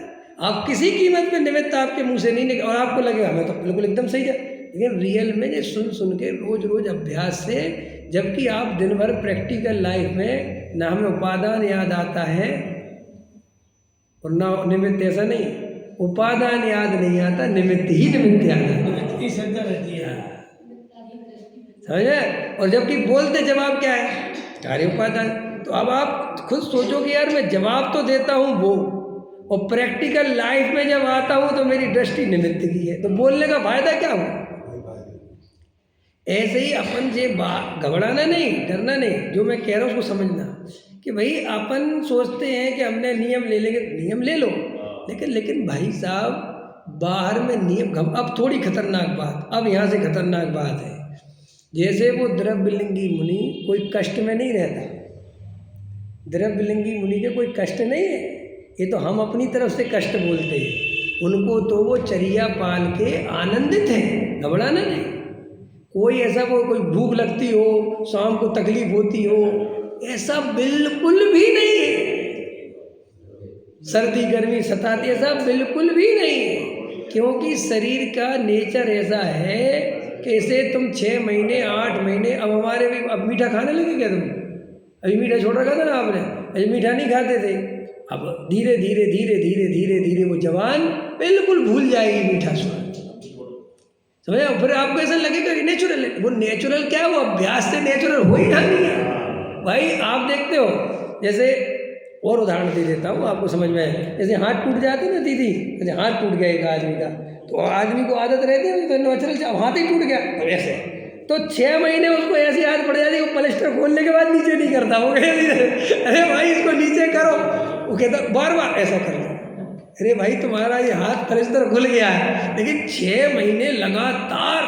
आप किसी कीमत पे निमित्त आपके मुंह से नहीं निकल, और आपको लगेगा हमें तो बिल्कुल एकदम सही है, लेकिन रियल में ये सुन के रोज अभ्यास से, जबकि आप दिन भर प्रैक्टिकल लाइफ में ना हमें उपादान याद आता है और ना निमित्त। ऐसा नहीं, उपादान याद नहीं आता, निमित्त ही निमित्त याद आता है। समझे? और जबकि बोलते जवाब क्या है? कार्य उपादान। तो अब आप खुद सोचो कि यार मैं जवाब तो देता हूँ वो, और प्रैक्टिकल लाइफ में जब आता हूँ तो मेरी दृष्टि निमित्त की है, तो बोलने का फायदा क्या हुआ? ऐसे ही अपन से घबराना नहीं, डरना नहीं, जो मैं कह रहा हूँ उसको समझना कि भाई अपन सोचते हैं कि हमने नियम ले लेंगे, नियम ले लो, लेकिन भाई साहब बाहर में नियम, अब थोड़ी खतरनाक बात, अब यहाँ से खतरनाक बात है। जैसे वो द्रव्यलिंगी मुनि कोई कष्ट में नहीं रहता, द्रव्यलिंगी मुनि के कोई कष्ट नहीं है, ये तो हम अपनी तरफ से कष्ट बोलते हैं। उनको तो वो चरिया पाल के आनंदित है, घबराना नहीं। कोई ऐसा कोई भूख लगती हो, शाम को तकलीफ होती हो, ऐसा बिल्कुल भी नहीं है। सर्दी गर्मी सताती, ऐसा बिल्कुल भी नहीं है, क्योंकि शरीर का नेचर ऐसा है कि इसे तुम 6 महीने 8 महीने, अब हमारे भी, अब मीठा खाने लगे क्या तुम? अभी मीठा छोड़ रखा था ना आपने, अभी मीठा नहीं खाते थे। अब धीरे धीरे धीरे धीरे धीरे धीरे वो जवान बिल्कुल भूल जाएगी मीठा स्वाद, समझे? फिर आपको ऐसा लगेगा कि नेचुरल है। वो नेचुरल क्या है? वो अभ्यास से नेचुरल हो ही नहीं है भाई। आप देखते हो, जैसे और उदाहरण दे देता हूँ आपको समझ में आए। जैसे हाथ टूट जाते ना दीदी, जैसे हाथ टूट गया एक आदमी का, तो आदमी को आदत रहती है तो नेचुरल, हाथ ही टूट गया तो ऐसे, तो 6 महीने उसको ऐसी आदत पड़ जाती है, वो प्लास्टर खोलने के बाद नीचे नहीं करता। वो कहते अरे भाई इसको नीचे करो, वो कहता बार बार ऐसा कर लो। अरे भाई तुम्हारा ये हाथ प्लास्टर खुल गया है, लेकिन 6 महीने लगातार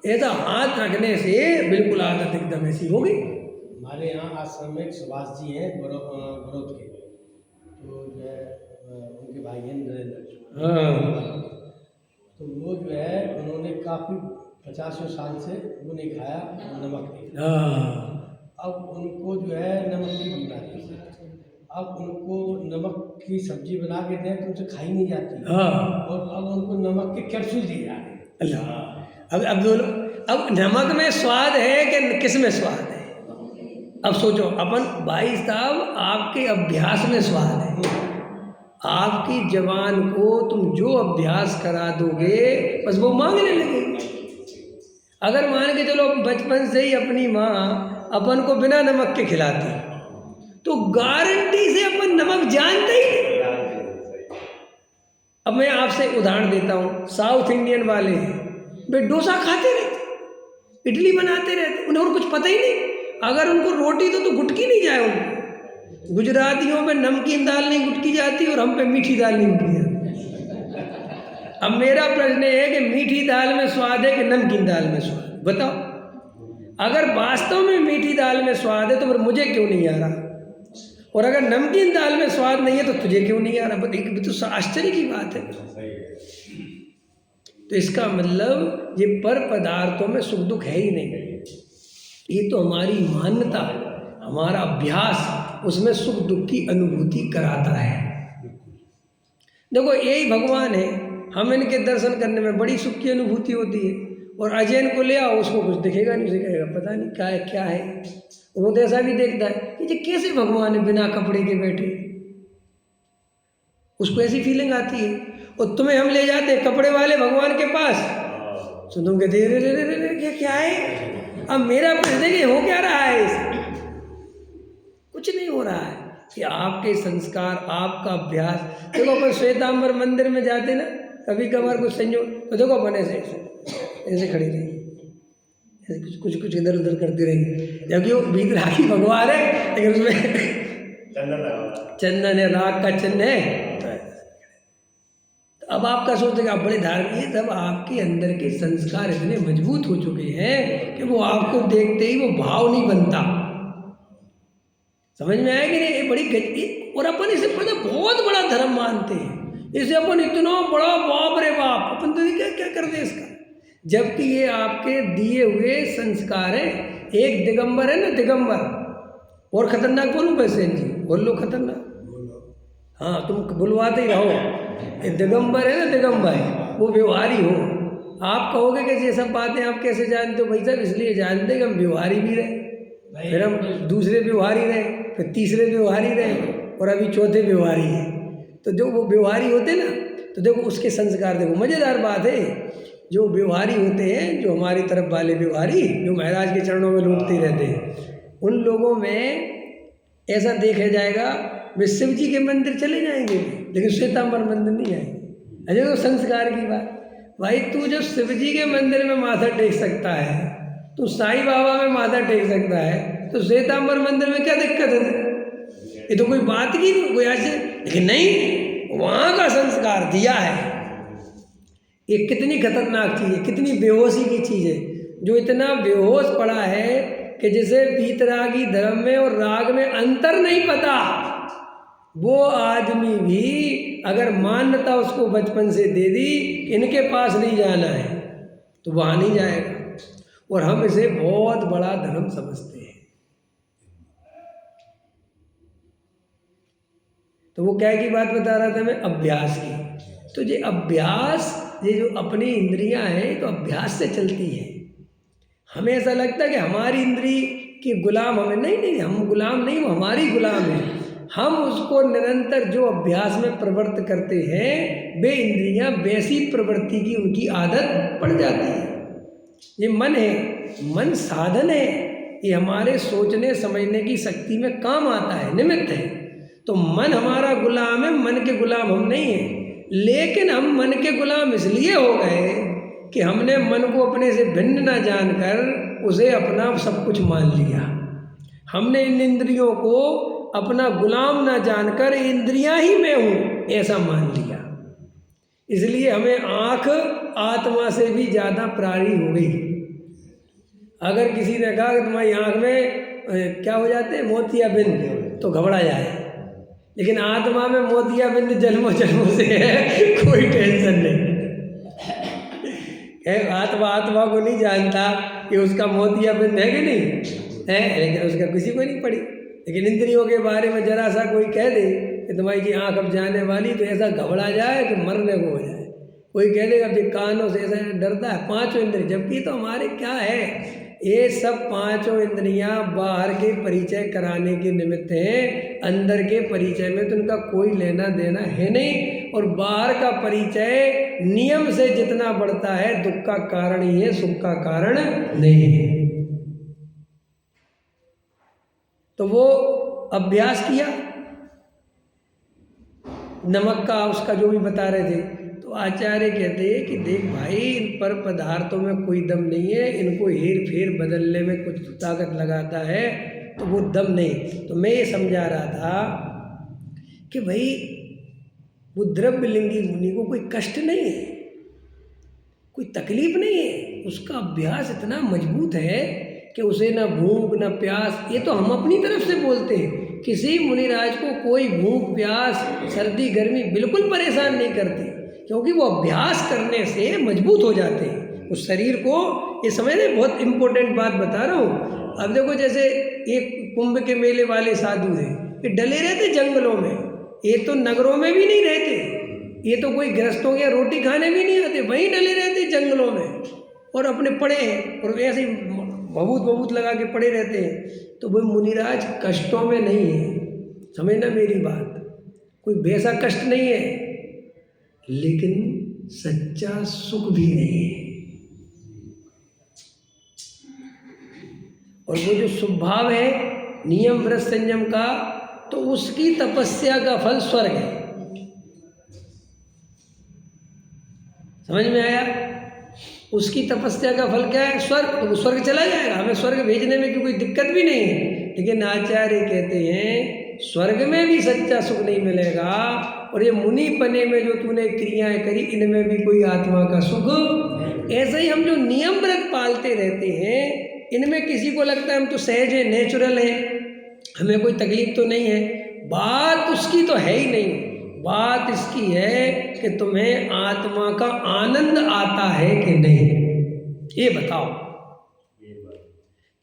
ऐसा हाथ रखने से बिल्कुल आदत एकदम ऐसी हो गई। हमारे यहाँ आश्रम में एक सुभाष जी हैं बड़ौद के, तो जो है उनके भाई हैं नरेंद्र। हाँ, तो वो जो है उन्होंने काफ़ी 50 साल से वो नहीं खाया, नमक नहीं खाया। हाँ, अब उनको जो है नमक की बीमारी है। अब उनको नमक की सब्जी बना के दें तो उनसे खाई नहीं जाती। हाँ, और अब उनको नमक के कैप्सूल दिए जा रहे हैं। अल्लाह। अब बोलो, अब नमक में स्वाद है कि किस में स्वाद है? अब सोचो अपन, भाई साहब आपके अभ्यास में स्वाद है। आपकी जवान को तुम जो अभ्यास करा दोगे बस वो मांगने लगेगी। अगर मान के चलो बचपन से ही अपनी माँ अपन को बिना नमक के खिलाती, तो गारंटी से अपन नमक जानते ही नहीं। अब मैं आपसे उदाहरण देता हूँ, साउथ इंडियन वाले हैं, वे डोसा खाते रहते, इडली बनाते रहते, उन्हें और कुछ पता ही नहीं। अगर उनको रोटी तो गुटकी नहीं जाए उनको। गुजरातियों पे नमकीन दाल नहीं गुटकी जाती और हम पे मीठी दाल नहीं गुटकी जाती। अब मेरा प्रश्न है कि मीठी दाल में स्वाद है कि नमकीन दाल में स्वाद? बताओ। अगर वास्तव में मीठी दाल में स्वाद है तो फिर मुझे क्यों नहीं आ रहा, और अगर नमकीन दाल में स्वाद नहीं है तो तुझे क्यों नहीं आ रहा? तो आश्चर्य की बात है। तो इसका मतलब ये पर पदार्थों में सुख दुख है ही नहीं। ये तो हमारी मान्यता, हमारा अभ्यास उसमें सुख दुख की अनुभूति कराता है। देखो यही भगवान है, हम इनके दर्शन करने में बड़ी सुख की अनुभूति होती है, और अजैन को ले आओ उसको कुछ दिखेगा नहीं, उसे कहेगा पता नहीं क्या है क्या है। वो तो ऐसा भी देखता है कि ये कैसे भगवान है बिना कपड़े के बैठे, उसको ऐसी फीलिंग आती है। और तुम्हें हम ले जाते हैं कपड़े वाले भगवान के पास, तो तुम कहते रे क्या है। अब मेरा प्रश्न है कि हो क्या रहा है इसमें? कुछ नहीं हो रहा है कि आपके संस्कार, आपका अभ्यास। देखो अपन श्वेतांबर मंदिर में जाते ना, कभी कभार कुछ संयोग, तो देखो अपन ऐसे ऐसे खड़ी रही, ऐसे कुछ कुछ इधर उधर करती रही, जबकि वो भीतर आखिर भगवान है, लेकिन उसमें चंदन है, राग का चिन्ह है। अब आपका सोचेगा आप बड़े धार्मिक, ये सब आपके अंदर के संस्कार इतने मजबूत हो चुके हैं कि वो आपको देखते ही वो भाव नहीं बनता। समझ में आया कि नहीं? ये बड़ी गति, और अपन इसे पता बहुत बड़ा धर्म मानते हैं, इसे अपन इतना बड़ा बाप रे बाप, अपन तो क्या क्या करते हैं इसका, जबकि ये आपके दिए हुए संस्कार है। एक दिगंबर है ना, दिगंबर, और खतरनाक बोलूँ वैसे जी, बोल लो खतरनाक, हाँ तुम बुलवाते ही रहो। दिगंबर है ना, दिगंबर, वो व्यवहारी हो। आप कहोगे कि ये सब बातें आप कैसे जानते हो? भाई साहब इसलिए जानते कि हम व्यवहारी भी रहे, फिर हम दूसरे व्यवहारी रहे, फिर तीसरे व्यवहारी रहे, और अभी चौथे व्यवहारी है। तो जो वो व्यवहारी होते ना, तो देखो उसके संस्कार, देखो मज़ेदार बात है, जो व्यवहारी होते हैं, जो हमारी तरफ वाले व्यवहारी, जो महाराज के चरणों में लूटते रहते हैं, उन लोगों में ऐसा देखा जाएगा वे शिव जी के मंदिर चले जाएंगे लेकिन श्वेतांबर मंदिर नहीं आएंगे। अजय तो संस्कार की बात, भाई तू जब शिव जी के मंदिर में माथा टेक सकता है, तू साईं बाबा में माथा टेक सकता है, तो श्वेतांबर मंदिर में क्या दिक्कत है? ये तो कोई बात की नहीं, कोई ऐसे, लेकिन नहीं, वहाँ का संस्कार दिया है। ये कितनी खतरनाक चीज़ है, कितनी बेहोशी की चीज़ है, जो इतना बेहोश पड़ा है कि जिसे वीतरागी धर्म में और राग में अंतर नहीं पता, वो आदमी भी अगर मान्यता उसको बचपन से दे दी कि इनके पास नहीं जाना है तो वहाँ नहीं जाएगा, और हम इसे बहुत बड़ा धर्म समझते हैं। तो वो क्या की बात बता रहा था मैं, अभ्यास की। तो ये अभ्यास, ये जो अपनी इंद्रियां हैं तो अभ्यास से चलती है। हमें ऐसा लगता है कि हमारी इंद्री के गुलाम हमें, नहीं, हम गुलाम नहीं, वो हमारी गुलाम है। हम उसको निरंतर जो अभ्यास में प्रवृत्त करते हैं, वे इंद्रियां वैसी प्रवृत्ति की उनकी आदत पड़ जाती है। ये मन है, मन साधन है, ये हमारे सोचने समझने की शक्ति में काम आता है, निमित्त है। तो मन हमारा गुलाम है, मन के गुलाम हम नहीं हैं। लेकिन हम मन के गुलाम इसलिए हो गए कि हमने मन को अपने से भिन्न न जानकर उसे अपना सब कुछ मान लिया। हमने इन इंद्रियों को अपना गुलाम न जानकर इंद्रियां ही मैं हूँ ऐसा मान लिया। इसलिए हमें आँख आत्मा से भी ज़्यादा प्यारी हो गई। अगर किसी ने कहा कि तुम्हारी आँख में क्या हो जाते हैं, मोतियाबिंद, तो घबरा जाए। लेकिन आत्मा में मोतियाबिंद जन्मों जन्मों से है, कोई टेंशन नहीं है। आत्मा को नहीं जानता कि उसका मोतियाबिंद है कि नहीं है, लेकिन उसका किसी को नहीं पड़ी। लेकिन इंद्रियों के बारे में जरा सा कोई कह दे कि तुम्हारी जी आँख अब जाने वाली, तो ऐसा घबरा जाए कि मरने को हो जाए। कोई कह देगा अब ये कानों से ऐसा डरता है, पांचों इंद्रिय, जबकि तो हमारे क्या है, ये सब पांचों इंद्रियां बाहर के परिचय कराने के निमित्त हैं। अंदर के परिचय में तो उनका कोई लेना देना है नहीं। और बाहर का परिचय नियम से जितना बढ़ता है, दुख का कारण ही है, सुख का कारण नहीं है। तो वो अभ्यास किया, नमक का उसका जो भी बता रहे थे, तो आचार्य कहते हैं कि देख भाई, इन पर पदार्थों में कोई दम नहीं है, इनको हेर फेर बदलने में कुछ ताकत लगाता है, तो वो दम नहीं। तो मैं ये समझा रहा था कि भाई वो द्रव्यलिंगी मुनि को कोई कष्ट नहीं है, कोई तकलीफ नहीं है, उसका अभ्यास इतना मजबूत है कि उसे ना भूख ना प्यास। ये तो हम अपनी तरफ से बोलते हैं, किसी मुनिराज को कोई भूख प्यास सर्दी गर्मी बिल्कुल परेशान नहीं करती, क्योंकि वो अभ्यास करने से मजबूत हो जाते हैं उस शरीर को। ये समझ रहे, बहुत इंपॉर्टेंट बात बता रहा हूँ। अब देखो, जैसे एक कुंभ के मेले वाले साधु हैं, ये डले रहते जंगलों में, ये तो नगरों में भी नहीं रहते, ये तो कोई गृहस्थों या रोटी खाने भी नहीं आते, वहीं डले रहते जंगलों में और अपने पड़े हैं, और ऐसे ही भभूत लगा के पड़े रहते हैं। तो वो मुनिराज कष्टों में नहीं है, समझना मेरी बात, कोई वैसा कष्ट नहीं है, लेकिन सच्चा सुख भी नहीं है। और वो जो स्वभाव है नियम व्रत संयम का, तो उसकी तपस्या का फल स्वर्ग है। समझ में आया? उसकी तपस्या का फल क्या है? स्वर्ग। तो वो स्वर्ग चला जाएगा, हमें स्वर्ग भेजने में कोई दिक्कत भी नहीं है। लेकिन आचार्य कहते हैं स्वर्ग में भी सच्चा सुख नहीं मिलेगा, और ये मुनि पने में जो तूने क्रियाएं करी, इनमें भी कोई आत्मा का सुख। ऐसे ही हम जो नियम व्रत पालते रहते हैं, इनमें किसी को लगता है हम तो सहज है, नेचुरल है, हमें कोई तकलीफ तो नहीं है। बात उसकी तो है ही नहीं। बात इसकी है कि तुम्हें आत्मा का आनंद आता है कि नहीं, ये बताओ।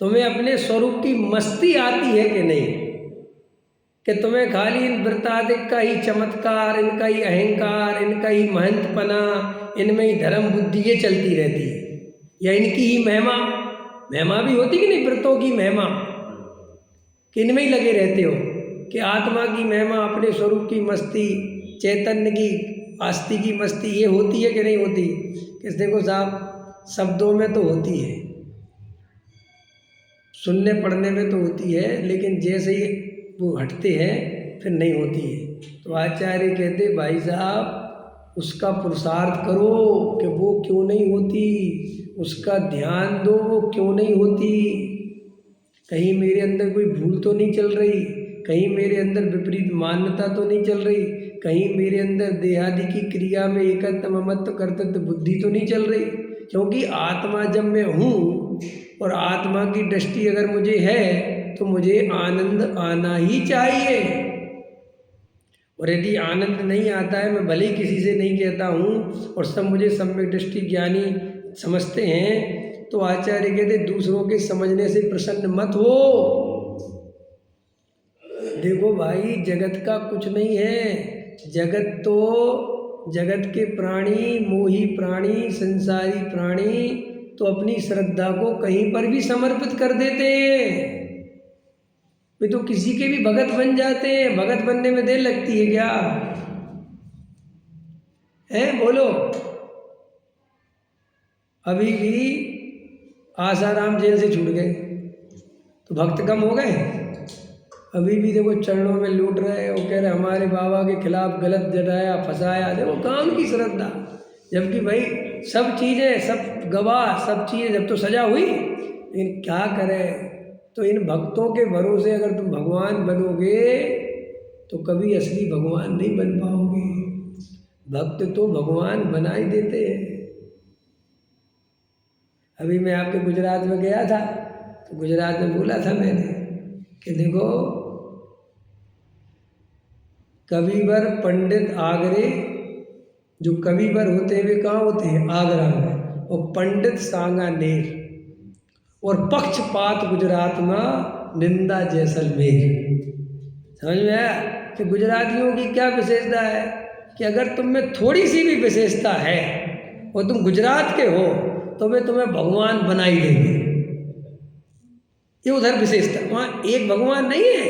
तुम्हें अपने स्वरूप की मस्ती आती है कि नहीं, कि तुम्हें खाली इन वृत्तादिक का ही चमत्कार, इनका ही अहंकार, इनका ही महंतपना, इनमें ही धर्म बुद्धि ये चलती रहती है, या इनकी ही महिमा भी होती कि नहीं, व्रतों की महिमा, कि इनमें ही लगे रहते हो, कि आत्मा की महिमा, अपने स्वरूप की मस्ती, चैतन्य की आस्ति की मस्ती, ये होती है कि नहीं होती? कि देखो साहब, शब्दों में तो होती है, सुनने पढ़ने में तो होती है, लेकिन जैसे ही वो हटते हैं फिर नहीं होती है। तो आचार्य कहते भाई साहब, उसका पुरुषार्थ करो कि वो क्यों नहीं होती, उसका ध्यान दो वो क्यों नहीं होती। कहीं मेरे अंदर कोई भूल तो नहीं चल रही, कहीं मेरे अंदर विपरीत मान्यता तो नहीं चल रही, कहीं मेरे अंदर देहादि की क्रिया में एकत्व ममत्व कर्तव्य बुद्धि तो नहीं चल रही। क्योंकि आत्मा जब मैं हूँ और आत्मा की दृष्टि अगर मुझे है, तो मुझे आनंद आना ही चाहिए। और यदि आनंद नहीं आता है, मैं भले ही किसी से नहीं कहता हूँ और सब मुझे सम्यक दृष्टि ज्ञानी समझते हैं, तो आचार्य कहते दूसरों के समझने से प्रसन्न मत हो। देखो भाई, जगत का कुछ नहीं है। जगत के प्राणी, मोही प्राणी, संसारी प्राणी तो अपनी श्रद्धा को कहीं पर भी समर्पित कर देते हैं। वे तो किसी के भी भगत बन जाते हैं। भगत बनने में देर लगती है क्या है? बोलो। अभी भी आसाराम जेल से छूट गए तो भक्त कम हो गए? अभी भी देखो चरणों में लूट रहे और कह रहे हमारे बाबा के खिलाफ गलत जताया, फंसाया। देखो काम की श्रद्धा, जबकि भाई सब चीज़ें, सब गवाह, सब चीज़ें जब तो सजा हुई, लेकिन क्या करें। तो इन भक्तों के भरोसे अगर तुम भगवान बनोगे तो कभी असली भगवान नहीं बन पाओगे। भक्त तो भगवान बना ही देते हैं। अभी मैं आपके गुजरात में गया था तो गुजरात में बोला था मैंने कि देखो, कविवर पंडित आगरे, जो कविवर होते हैं वे कहाँ होते हैं? आगरा में। और पंडित सांगानेर, और पक्षपात गुजरात में, निंदा जैसलमेर। समझ में आया कि गुजरातियों की क्या विशेषता है कि अगर तुम में थोड़ी सी भी विशेषता है और तुम गुजरात के हो तो वे तुम्हें भगवान बना ही देंगे। ये उधर विशेषता, वहाँ एक भगवान नहीं है।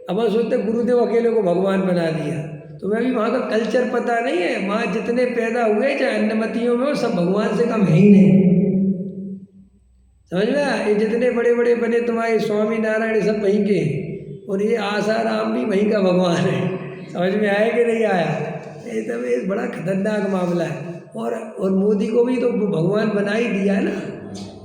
अब हम सोचते गुरुदेव अकेले को भगवान बना दिया, तो मैं भी वहाँ का कल्चर पता नहीं है। वहाँ जितने पैदा हुए चाहे अन्नमतियों में, वो सब भगवान से कम है ही नहीं। समझ में आया? ये जितने बड़े बड़े बने तुम्हारे स्वामी नारायण सब वहीं के, और ये आसाराम भी वहीं का भगवान है। समझ में आया कि नहीं आया? ये सब एक बड़ा खतरनाक मामला है। और मोदी को भी तो भगवान बना ही दिया है ना।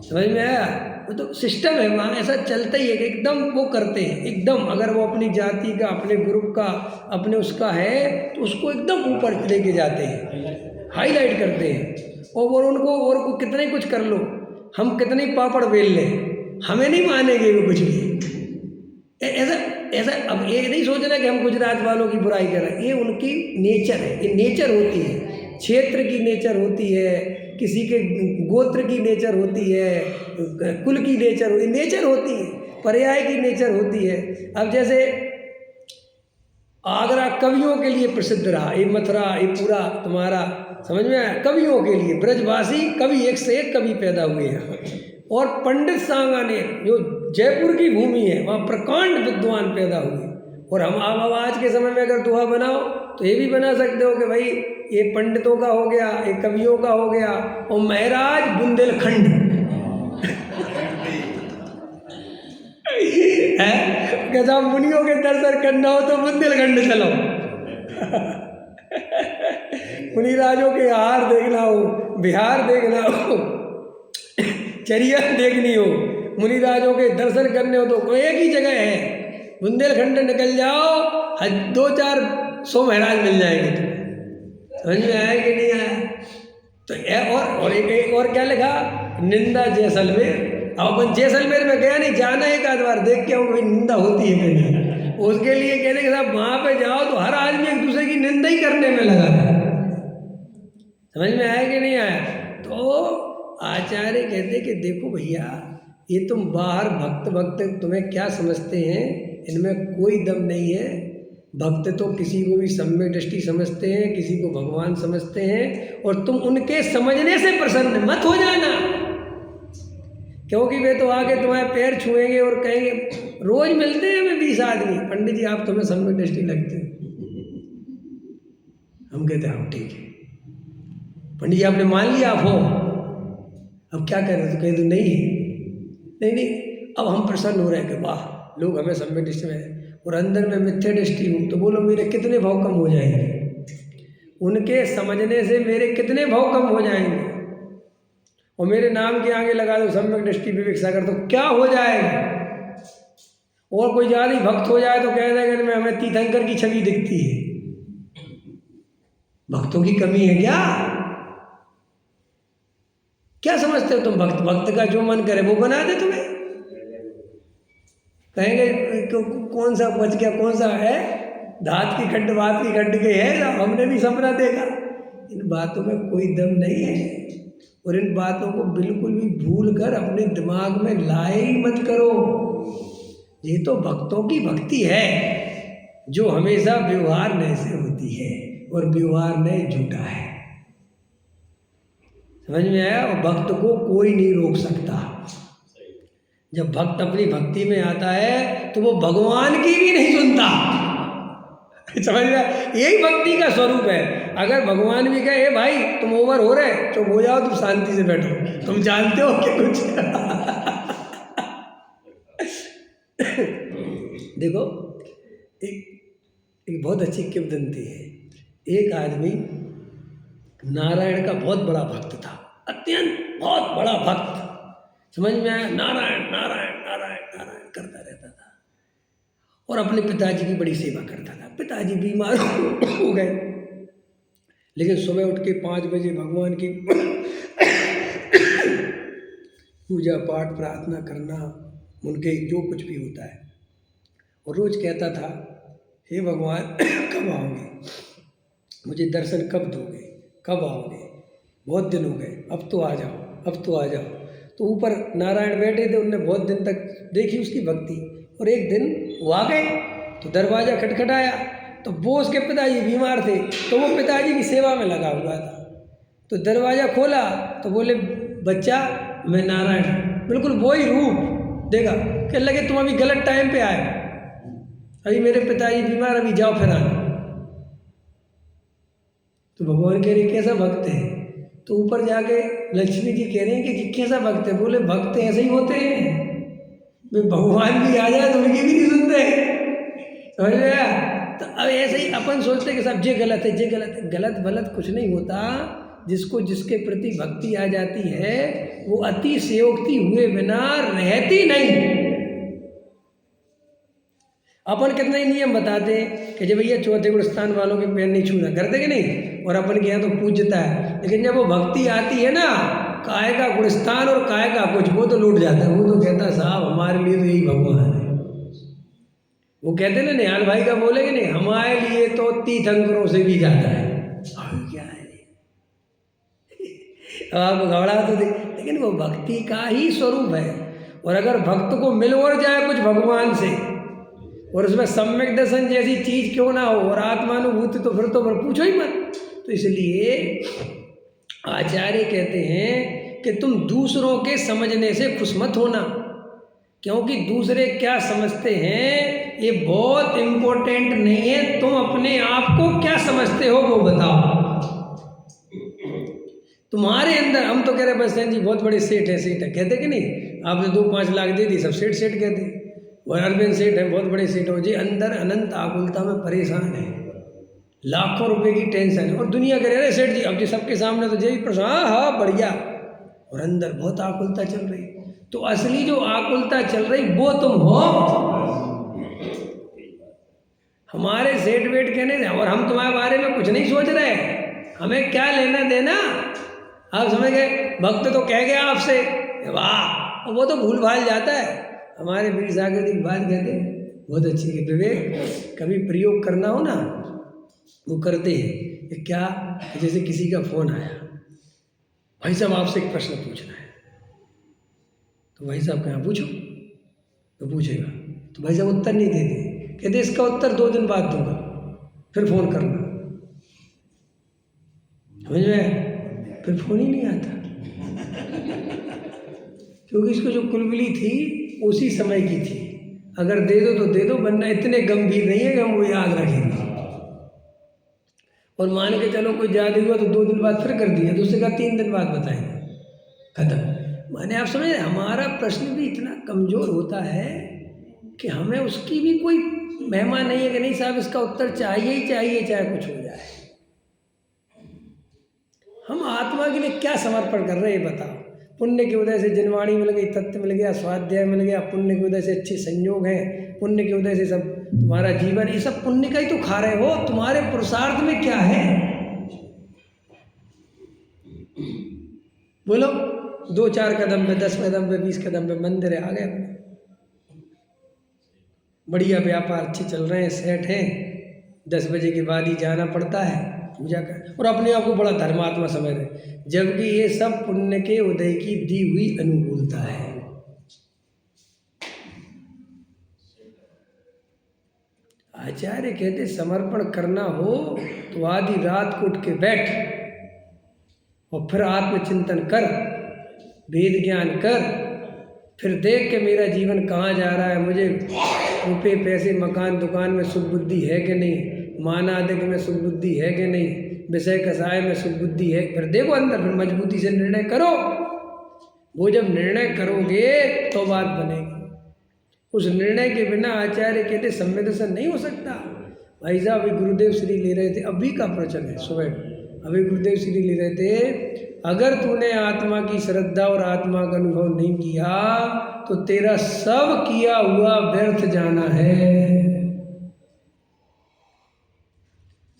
समझ में आया? वो तो सिस्टम है वहाँ, ऐसा चलता ही है कि एकदम वो करते हैं, एकदम अगर वो अपनी जाति का, अपने ग्रुप का, अपने उसका है तो उसको एकदम ऊपर लेके जाते हैं, हाईलाइट करते हैं। और उनको और को कितने कुछ कर लो, हम कितने पापड़ बेल लें, हमें नहीं मानेंगे वो कुछ भी। ऐसा ऐसा अब ये नहीं सोचना कि हम गुजरात वालों की बुराई कर रहे हैं। ये उनकी नेचर है, ये नेचर होती है, क्षेत्र की नेचर होती है, किसी के गोत्र की नेचर होती है, कुल की नेचर होती है, पर्याय की नेचर होती है। अब जैसे आगरा कवियों के लिए प्रसिद्ध रहा, ये मथुरा, ये पूरा तुम्हारा, समझ में आया? कवियों के लिए ब्रजवासी कवि, एक से एक कवि पैदा हुए हैं। और पंडित सांगानेर जो जयपुर की भूमि है, वहाँ प्रकांड विद्वान पैदा हुए। और हम अब आज के समय में अगर दोहा बनाओ तो ये भी बना सकते हो कि भाई ये पंडितों का हो गया, ये कवियों का हो गया, और महराज बुंदेलखंड है। कहता मुनियों के दर्शन करना हो तो बुंदेलखंड चलो। मुनिराजों के हार देखना हो, बिहार देखना हो, चरिया देखनी हो, मुनिराजों के दर्शन करने हो तो कोई एक ही जगह है, बुंदेलखंड निकल जाओ, 200-400 महाराज मिल जाएंगे तुम्हें। समझ में आया कि नहीं आया? तो और एक और क्या लिखा? निंदा जैसलमेर। अब अपन जैसलमेर में गया नहीं, जाना एक आध बार देख के भाई निंदा होती है कि नहीं। उसके लिए कहते कि साहब वहाँ पे जाओ तो हर आदमी एक दूसरे की निंदा ही करने में लगा था। समझ में आया कि नहीं आया? तो आचार्य कहते कि देखो भैया, ये तुम बाहर भक्त तुम्हें क्या समझते हैं, इनमें कोई दम नहीं है। भक्त तो किसी को भी सम्यक दृष्टि समझते हैं, किसी को भगवान समझते हैं, और तुम उनके समझने से प्रसन्न मत हो जाना, क्योंकि वे तो आके तुम्हारे पैर छुएंगे और कहेंगे, रोज मिलते हैं हमें 20 आदमी, पंडित जी आप तुम्हें सम्यक दृष्टि लगते हैं। हम कहते हैं हाँ ठीक है पंडित जी, आपने मान लिया आप हो, अब क्या करें? तो कह दो नहीं, अब हम प्रसन्न हो रहे हैं कि वाह लोग हमें सम्यक दृष्टि में, और अंदर में मिथ्या दृष्टि हूँ, तो बोलो मेरे कितने भाव कम हो जाएंगे? उनके समझने से मेरे कितने भाव कम हो जाएंगे? और मेरे नाम के आगे लगा दो सम्यक दृष्टि विवेक सागर, तो क्या हो जाएगा? और कोई ज़्यादा ही भक्त हो जाए तो कह देगा कि हमें तीर्थंकर की छवि दिखती है। भक्तों की कमी है क्या समझते हो तुम? भक्त का जो मन करे वो बना दे तुम्हें। कहेंगे कौन सा बच गया, कौन सा है, धात की खंड बात की खंड के है, हमने भी सपना देखा। इन बातों में कोई दम नहीं है, और इन बातों को बिल्कुल भी भूल कर अपने दिमाग में लाए ही मत करो। ये तो भक्तों की भक्ति है जो हमेशा व्यवहार नए से होती है, और व्यवहार नए झूठा है। समझ में आया? और भक्त को कोई नहीं रोक सकता। जब भक्त अपनी भक्ति में आता है तो वो भगवान की भी नहीं सुनता। समझ में आया? यही भक्ति का स्वरूप है। अगर भगवान भी कहे भाई तुम ओवर हो रहे, चुप हो जाओ, तुम शांति से बैठो, तुम जानते हो कि कुछ देखो, एक बहुत अच्छी किंवदंती है। एक आदमी नारायण का बहुत बड़ा भक्त था, अत्यंत बहुत बड़ा भक्त। समझ में आया? नारायण नारायण नारायण नारायण करता रहता था, और अपने पिताजी की बड़ी सेवा करता था। पिताजी बीमार हो गए, लेकिन सुबह उठ के 5 बजे भगवान की पूजा पाठ प्रार्थना करना, उनके जो कुछ भी होता है, और रोज कहता था हे भगवान कब आओगे, मुझे दर्शन कब दोगे, कब आओगे, बहुत दिन हो गए, अब तो आ जाओ, अब तो आ जाओ। तो ऊपर नारायण बैठे थे, उनने बहुत दिन तक देखी उसकी भक्ति, और एक दिन वो आ गए तो दरवाज़ा खटखटाया, तो वो उसके पिताजी बीमार थे, तो वो पिताजी की सेवा में लगा हुआ था। तो दरवाज़ा खोला तो बोले बच्चा मैं नारायण, बिल्कुल वही रूप देखा। कहने लगे तुम अभी गलत टाइम पे आए, अभी मेरे पिताजी बीमार, अभी जाओ फिर आना। तो भगवान कह रहे कैसा भक्त है? तो ऊपर जाके लक्ष्मी जी कह रहे हैं कि कैसा भक्त है? बोले भक्त ऐसे ही होते हैं, वे भगवान भी आ जाए तो उनकी भी नहीं सुनते। समझ में आया? तो अब ऐसे ही अपन सोचते कि सब ये गलत है, ये गलत है। गलत भलत कुछ नहीं होता। जिसको जिसके प्रति भक्ति आ जाती है वो अतिशयोक्ति हुए बिना रहती नहीं। अपन कितने ही नियम बताते हैं कि जब भैया चौथे गुण स्थान वालों के पैर नहीं छूना, करते कि नहीं? और अपन के यहाँ तो पूजता है, लेकिन जब वो भक्ति आती है ना, काय का गुणस्थान और काय का कुछ, वो तो लूट जाता है। वो तो कहता है साहब हमारे लिए तो यही भगवान है। वो कहते ना निहाल भाई का बोले कि नहीं, हमारे लिए तो तीर्थंकरों से भी ज़्यादा है। क्या है आप घबरा तो दे, लेकिन वो भक्ति का ही स्वरूप है। और अगर भक्त को मिल और जाए कुछ भगवान से, और उसमें सम्यक दर्शन जैसी चीज क्यों ना हो, और आत्मानुभूति, तो फिर पूछो ही मत। तो इसलिए आचार्य कहते हैं कि तुम दूसरों के समझने से खुश मत होना, क्योंकि दूसरे क्या समझते हैं ये बहुत इम्पोर्टेंट नहीं है। तुम अपने आप को क्या समझते हो वो बताओ। तुम्हारे अंदर, हम तो कह रहे बस जी बहुत बड़े सेठ है, सेठ है, कहते कि नहीं? आपने 2-5 लाख दे दी, सब सेठ सेठ कहते। और अरविंद सेठ है, बहुत बड़े सेठ हो जी, अंदर अनंत आकुलता में परेशान है, लाखों रुपए की टेंशन है, और दुनिया कह रहे सेठ जी अब जी सबके सामने तो जय प्रसाद, हाँ बढ़िया, और अंदर बहुत आकुलता चल रही। तो असली जो आकुलता चल रही वो तुम हो। हमारे सेठ वेठ कहने से, और हम तुम्हारे बारे में कुछ नहीं सोच रहे, हमें क्या लेना देना। आप समझ गए? भक्त तो कह गया आपसे वाह, वो तो भूल भाल जाता है। हमारे वीर सागर जी बात कहते हैं बहुत अच्छी है, विवेक कभी प्रयोग करना हो ना, वो करते हैं कि क्या, जैसे किसी का फोन आया, भाई साहब आपसे एक प्रश्न पूछना है, तो भाई साहब कहाँ पूछो, तो पूछेगा, तो भाई साहब उत्तर नहीं देते, कहते इसका उत्तर 2 दिन बाद दूंगा, फिर फोन करना। समझ में? फिर फोन ही नहीं आता, क्योंकि इसको जो कुलबुली थी उसी समय की थी। अगर दे दो तो दे दो, वरना इतने गंभीर नहीं है कि हम वो याद रखेंगे। और मान के चलो कोई ज़्यादा हुआ तो 2 दिन बाद फिर कर दिया, दूसरे का 3 दिन बाद बताएंगे, खत्म। माने आप समझे, हमारा प्रश्न भी इतना कमज़ोर होता है कि हमें उसकी भी कोई महिमा नहीं है कि नहीं साहब इसका उत्तर चाहिए ही चाहिए, चाहे कुछ हो जाए। हम आत्मा के लिए क्या समर्पण कर रहे हैं बताओ? पुण्य की वजह से जिनवाणी मिल गई, तत्व मिल गया, स्वाध्याय मिल गया, पुण्य की वजह से अच्छे संयोग हैं, पुण्य की वजह से सब तुम्हारा जीवन, ये सब पुण्य का ही तो खा रहे हो। तुम्हारे पुरुषार्थ में क्या है बोलो? 2-4 कदम पे, 10 कदम पे, 20 कदम पे मंदिर है, आ गए, बढ़िया व्यापार अच्छे चल रहे हैं, सेट हैं, 10 बजे के बाद ही जाना पड़ता है पूजा कर, और अपने आप को बड़ा धर्मात्मा समझ रहे, जबकि ये सब पुण्य के उदय की दी हुई अनुकूलता है। आचार्य कहते समर्पण करना हो तो आधी रात को उठ के बैठ और फिर आत्मचिंतन कर, वेद ज्ञान कर, फिर देख के मेरा जीवन कहाँ जा रहा है, मुझे रुपये पैसे मकान दुकान में सुख बुद्धि है कि नहीं, मानादिक में सुख बुद्धि है कि नहीं, विषय कसाय में सुख बुद्धि है, फिर देखो अंदर, फिर मजबूती से निर्णय करो। वो जब निर्णय करोगे तो बात बनेगी। उस निर्णय के बिना आचार्य कहते सम्यक दर्शन नहीं हो सकता। भाई साहब अभी गुरुदेव श्री ले रहे थे, अभी का प्रवचन है सुबह, अभी गुरुदेव श्री ले रहे थे, अगर तूने आत्मा की श्रद्धा और आत्मा का अनुभव नहीं किया तो तेरा सब किया हुआ व्यर्थ जाना है।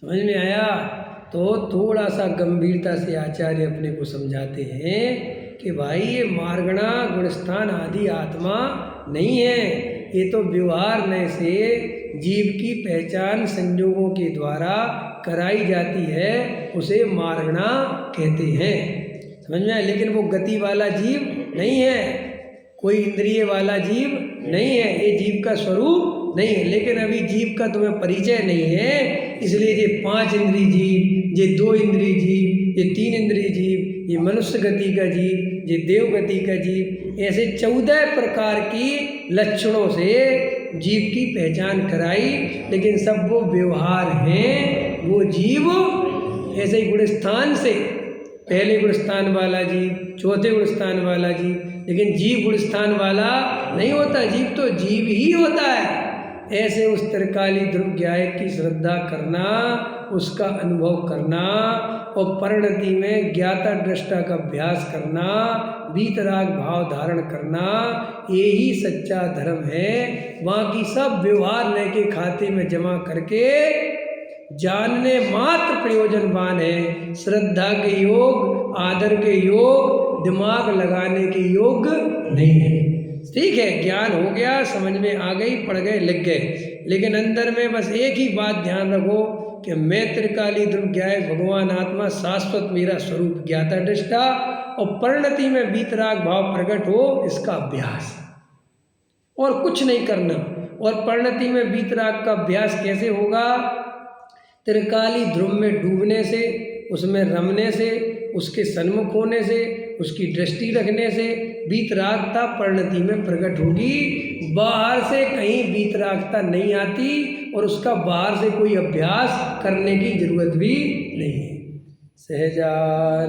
समझ में आया? तो थोड़ा सा गंभीरता से आचार्य अपने को समझाते हैं कि भाई ये मार्गणा गुणस्थान आदि आत्मा नहीं है, ये तो व्यवहार नय से जीव की पहचान संयोगों के द्वारा कराई जाती है, उसे मार्गणा कहते हैं। समझ में आया? लेकिन वो गति वाला जीव नहीं है, कोई इंद्रिय वाला जीव नहीं है, ये जीव का स्वरूप नहीं है। लेकिन अभी जीव का तुम्हें परिचय नहीं है, इसलिए ये 5 इंद्रिय जीव, ये 2 इंद्रिय जीव, ये 3 इंद्रिय जीव, ये मनुष्य गति का जीव, ये देव गति का जीव, ऐसे 14 प्रकार की लक्षणों से जीव की पहचान कराई, लेकिन सब वो व्यवहार हैं। वो जीव ऐसे ही गुणस्थान से पहले गुणस्थान वाला जीव, चौथे गुणस्थान वाला जीव, लेकिन जीव गुणस्थान वाला नहीं होता, जीव तो जीव ही होता है। ऐसे उस त्रिकाली ध्रुव ज्ञायक की श्रद्धा करना, उसका अनुभव करना और परिणति में ज्ञाता दृष्टा का अभ्यास करना, वीतराग भाव धारण करना, यही सच्चा धर्म है। बाकी सब व्यवहार लेके खाते में जमा करके जानने मात्र प्रयोजनवान है। श्रद्धा के योग, आदर के योग, दिमाग लगाने के योग नहीं है। ठीक है, ज्ञान हो गया, समझ में आ गई, पढ़ गए, लिख गए, लेकिन अंदर में बस एक ही बात ध्यान रखो कि मैं त्रिकाली ध्रुव ज्ञायक भगवान आत्मा शाश्वत मेरा स्वरूप ज्ञाता दृष्टा, और परिणति में वीतराग भाव प्रकट हो, इसका अभ्यास, और कुछ नहीं करना। और परिणति में वीतराग का अभ्यास कैसे होगा? त्रिकाली ध्रुव में डूबने से, उसमें रमने से, उसके सन्मुख होने से, उसकी दृष्टि रखने से वीतरागता परिणति में प्रकट होगी। बाहर से कहीं वीतरागता नहीं आती, और उसका बाहर से कोई अभ्यास करने की जरूरत भी नहीं है। सहजान